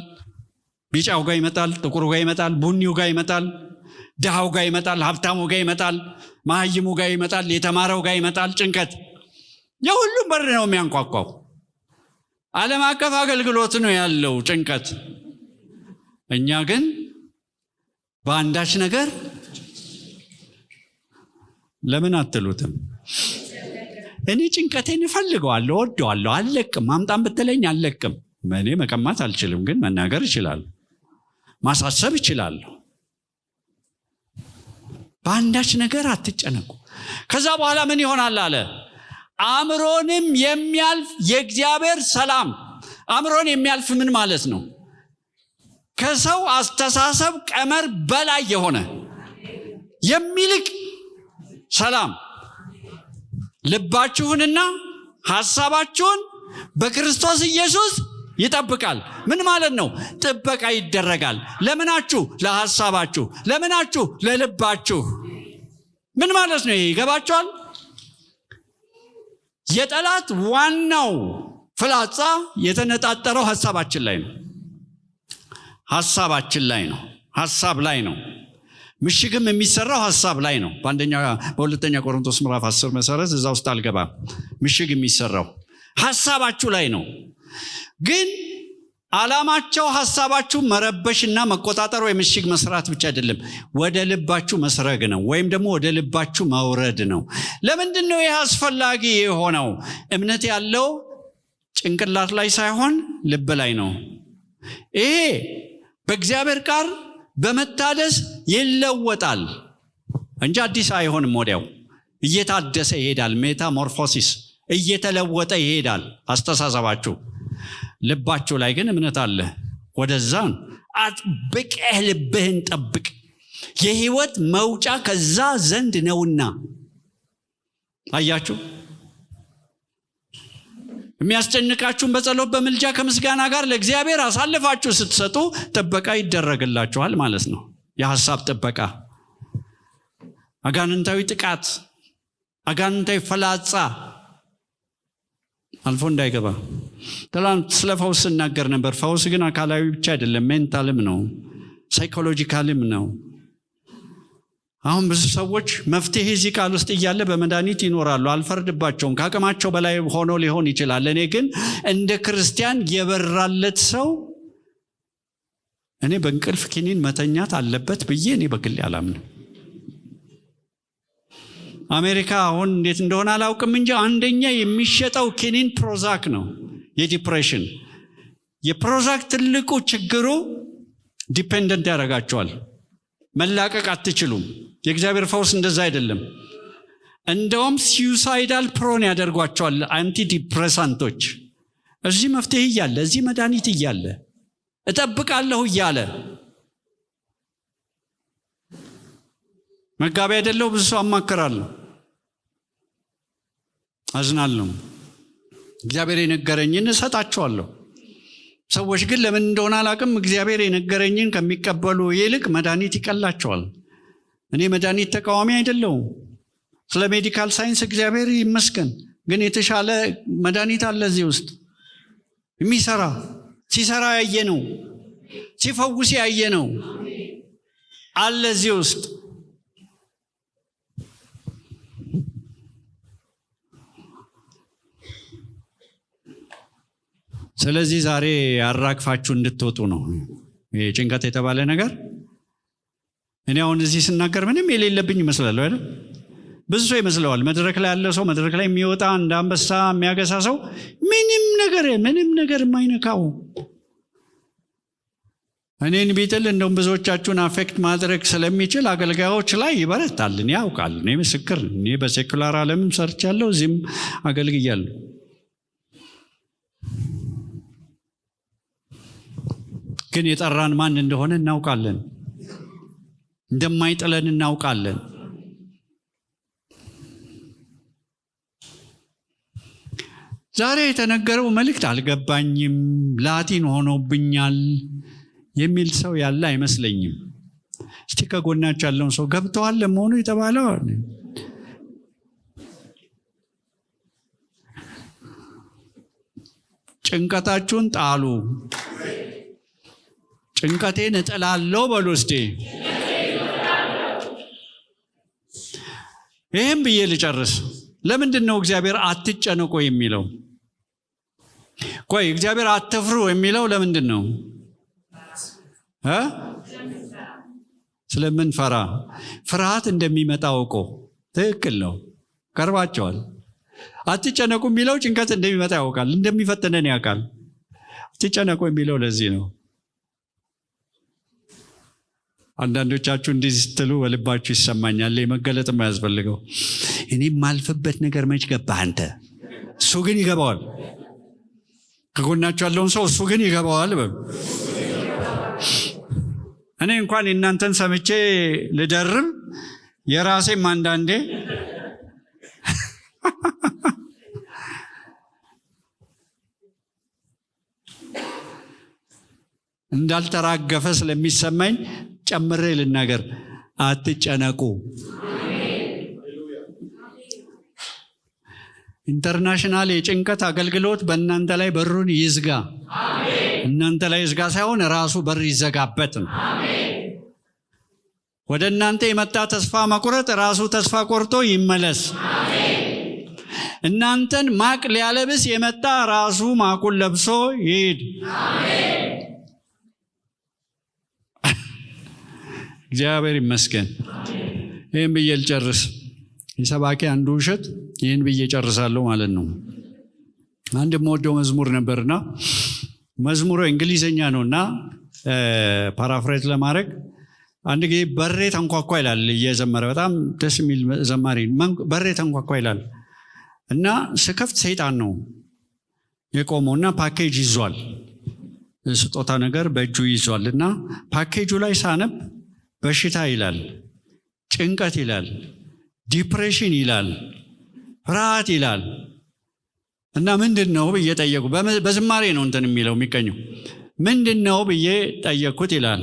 ቢጫው ጋር ይመጣል፣ ጥቁሩ ጋር ይመጣል፣ ቡኒው ጋር ይመጣል፣ ድሃው ጋር ይመጣል፣ ሀብታሙ ጋር ይመጣል፣ መሀይሙ ጋር ይመጣል፣ የተማረው ጋር ይመጣል። ጭንቀት የሁሉም በር ነው የሚያንኳኳው። ዓለም አቀፍ አገልግሎት ነው ያለው ጭንቀት። እኛ ግን በአንዳች ነገር ለምን አትሉትም? እኔ ጭንቀቴን እፈልገዋለሁ፣ ወደዋለሁ፣ አልለቅም። ማምጣም ብትለኝ አልለቅም። እኔ መቀማት አልችልም፣ ግን መናገር እችላለሁ፣ ማሳሰብ እችላለሁ። በአንዳች ነገር አትጨነቁ። ከዛ በኋላ ምን ይሆናል አለ? አእምሮንም የሚያልፍ የእግዚአብሔር ሰላም። አእምሮን የሚያልፍ ምን ማለት ነው? ከሰው አስተሳሰብ ቀመር በላይ የሆነ የሚልቅ ሰላም ልባችሁንና ሐሳባችሁን በክርስቶስ ኢየሱስ ይጠብቃል። ምን ማለት ነው? ጥበቃ ይደረጋል። ለምናችሁ? ለሐሳባችሁ። ለምናችሁ? ለልባችሁ። ምን ማለት ነው? ይገባችኋል? የጠላት ዋናው ፍላጻ የተነጣጠረው ሐሳባችን ላይ ነው። ሐሳባችን ላይ ነው። ሐሳብ ላይ ነው። ምሽግም የሚሰራው ሐሳብ ላይ ነው። በሁለተኛ ቆሮንቶስ ምዕራፍ 10 መሰረት እዛ ውስጥ አልገባም። ምሽግ የሚሰራው ሐሳባችሁ ላይ ነው። ግን ዓላማቸው ሐሳባችሁ መረበሽና መቆጣጠር ወይ ምሽግ መስራት ብቻ አይደለም፣ ወደ ልባችሁ መስረግ ነው፣ ወይም ደግሞ ወደ ልባችሁ መውረድ ነው። ለምንድን ነው ይህ አስፈላጊ የሆነው? እምነት ያለው ጭንቅላት ላይ ሳይሆን ልብ ላይ ነው። ይሄ በእግዚአብሔር ቃል በመታደስ ይለወጣል እንጂ አዲስ አይሆንም። ወዲያው እየታደሰ ይሄዳል። ሜታሞርፎሲስ፣ እየተለወጠ ይሄዳል አስተሳሰባችሁ። ልባችሁ ላይ ግን እምነት አለ። ወደዛ አጥብቀህ ልብህን ጠብቅ፣ የህይወት መውጫ ከዛ ዘንድ ነውና። አያችሁ፣ የሚያስጨንቃችሁን በጸሎት በምልጃ ከምስጋና ጋር ለእግዚአብሔር አሳልፋችሁ ስትሰጡ ጥበቃ ይደረግላችኋል ማለት ነው። የሐሳብ ጥበቃ፣ አጋንንታዊ ጥቃት፣ አጋንንታዊ ፈላጻ አልፎ እንዳይገባ። ትላንት ስለ ፈውስ ስናገር ነበር። ፈውስ ግን አካላዊ ብቻ አይደለም፣ ሜንታልም ነው፣ ሳይኮሎጂካልም ነው። አሁን ብዙ ሰዎች መፍትሄ እዚህ ቃል ውስጥ እያለ በመድኃኒት ይኖራሉ። አልፈርድባቸውም፣ ከአቅማቸው በላይ ሆኖ ሊሆን ይችላል። እኔ ግን እንደ ክርስቲያን የበራለት ሰው እኔ በእንቅልፍ ኪኒን መተኛት አለበት ብዬ እኔ በግሌ አላምንም። አሜሪካ አሁን እንዴት እንደሆነ አላውቅም እንጂ አንደኛ የሚሸጠው ኪኒን ፕሮዛክ ነው። የዲፕሬሽን የፕሮዛክ ትልቁ ችግሩ ዲፔንደንት ያደርጋቸዋል። መላቀቅ አትችሉም። የእግዚአብሔር ፈውስ እንደዛ አይደለም። እንደውም ሲዩሳይዳል ፕሮን ያደርጓቸዋል አንቲ ዲፕሬሳንቶች። እዚህ መፍትሄ እያለ፣ እዚህ መድኃኒት እያለ፣ እጠብቃለሁ እያለ መጋቢ አይደለሁ ብዙ ሰው አማከራለሁ፣ አዝናለሁ። እግዚአብሔር የነገረኝን እሰጣቸዋለሁ። ሰዎች ግን ለምን እንደሆነ አላውቅም፣ እግዚአብሔር የነገረኝን ከሚቀበሉ ይልቅ መድኃኒት ይቀላቸዋል። እኔ መድኃኒት ተቃዋሚ አይደለሁም። ስለ ሜዲካል ሳይንስ እግዚአብሔር ይመስገን። ግን የተሻለ መድኃኒት አለ እዚህ ውስጥ የሚሰራ፣ ሲሰራ ያየ ነው፣ ሲፈውስ ያየ ነው አለ እዚህ ውስጥ። ስለዚህ ዛሬ አራግፋችሁ እንድትወጡ ነው ጭንቀት የተባለ ነገር። እኔ አሁን እዚህ ስናገር ምንም የሌለብኝ ይመስላል አይደል? ብዙ ሰው ይመስለዋል። መድረክ ላይ ያለ ሰው፣ መድረክ ላይ የሚወጣ እንደ አንበሳ የሚያገሳ ሰው ምንም ነገር የማይነካው እኔን ቢጥል እንደውም ብዙዎቻችሁን አፌክት ማድረግ ስለሚችል አገልጋዮች ላይ ይበረታል። እኔ ያውቃል። እኔ ምስክር። እኔ በሴኩላር ዓለምም ሰርቻለሁ፣ እዚህም አገልግያለሁ። ግን የጠራን ማን እንደሆነ እናውቃለን። እንደማይጥለን እናውቃለን። ዛሬ የተነገረው መልእክት አልገባኝም፣ ላቲን ሆኖብኛል የሚል ሰው ያለ አይመስለኝም። እስቲ ከጎናችሁ ያለውን ሰው ገብተዋል ለመሆኑ የተባለው? ጭንቀታችሁን ጣሉ። ጭንቀቴን እጥላለሁ በሉ እስቲ። ይህም ብዬ ልጨርስ። ለምንድን ነው እግዚአብሔር አትጨነቁ የሚለው? ቆይ እግዚአብሔር አትፍሩ የሚለው ለምንድን ነው? ስለምንፈራ። ፍርሃት እንደሚመጣ አውቆ። ትክክል ነው። ቀርባቸዋል። አትጨነቁ የሚለው ጭንቀት እንደሚመጣ ያውቃል፣ እንደሚፈትነን ያውቃል። አትጨነቁ የሚለው ለዚህ ነው። አንዳንዶቻችሁ እንዲህ ስትሉ በልባችሁ ይሰማኛል። መገለጥ የማያስፈልገው እኔ ማልፍበት ነገር መች ገባህ አንተ? እሱ ግን ይገባዋል። ከጎናችሁ ያለውን ሰው እሱ ግን ይገባዋል። እኔ እንኳን እናንተን ሰምቼ ልደርም የራሴም አንዳንዴ እንዳልተራገፈ ስለሚሰማኝ ጨምሬ ልናገር። አትጨነቁ። ኢንተርናሽናል የጭንቀት አገልግሎት በእናንተ ላይ በሩን ይዝጋ። እናንተ ላይ ይዝጋ ሳይሆን ራሱ በር ይዘጋበት ነው። ወደ እናንተ የመጣ ተስፋ መቁረጥ ራሱ ተስፋ ቆርጦ ይመለስ። እናንተን ማቅ ሊያለብስ የመጣ ራሱ ማቁን ለብሶ ይሄድ። እግዚአብሔር ይመስገን። ይህን ብዬ ልጨርስ። የሰባኪ አንዱ ውሸት ይህን ብዬ ጨርሳለሁ ማለት ነው። አንድ የምወደው መዝሙር ነበርና መዝሙሩ እንግሊዘኛ ነውና ፓራፍሬት ለማድረግ አንድ ጊዜ በሬ ተንኳኳ ይላል እየዘመረ። በጣም ደስ የሚል ዘማሪ። በሬ ተንኳኳ ይላል እና ስከፍት ሰይጣን ነው የቆመውና ፓኬጅ ይዟል፣ ስጦታ ነገር በእጁ ይዟል። እና ፓኬጁ ላይ ሳነብ በሽታ ይላል፣ ጭንቀት ይላል፣ ዲፕሬሽን ይላል፣ ፍርሃት ይላል። እና ምንድን ነው ብዬ ጠየቁ። በዝማሬ ነው እንትን የሚለው የሚቀኘው። ምንድን ነው ብዬ ጠየቅኩት ይላል።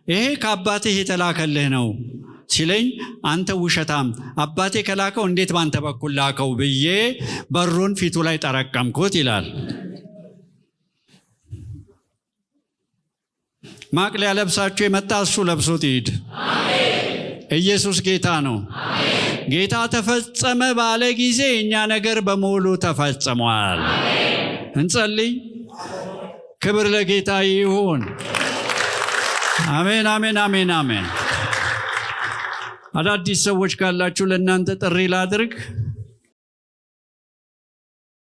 ይሄ ከአባትህ የተላከልህ ነው ሲለኝ፣ አንተ ውሸታም፣ አባቴ ከላከው እንዴት ባንተ በኩል ላከው ብዬ በሩን ፊቱ ላይ ጠረቀምኩት ይላል። ማቅ ሊያለብሳችሁ የመጣ እሱ ለብሶት ይሂድ። ኢየሱስ ጌታ ነው። ጌታ ተፈጸመ ባለ ጊዜ እኛ ነገር በሙሉ ተፈጽሟል። እንጸልይ። ክብር ለጌታ ይሁን። አሜን፣ አሜን፣ አሜን፣ አሜን። አዳዲስ ሰዎች ካላችሁ ለእናንተ ጥሪ ላድርግ።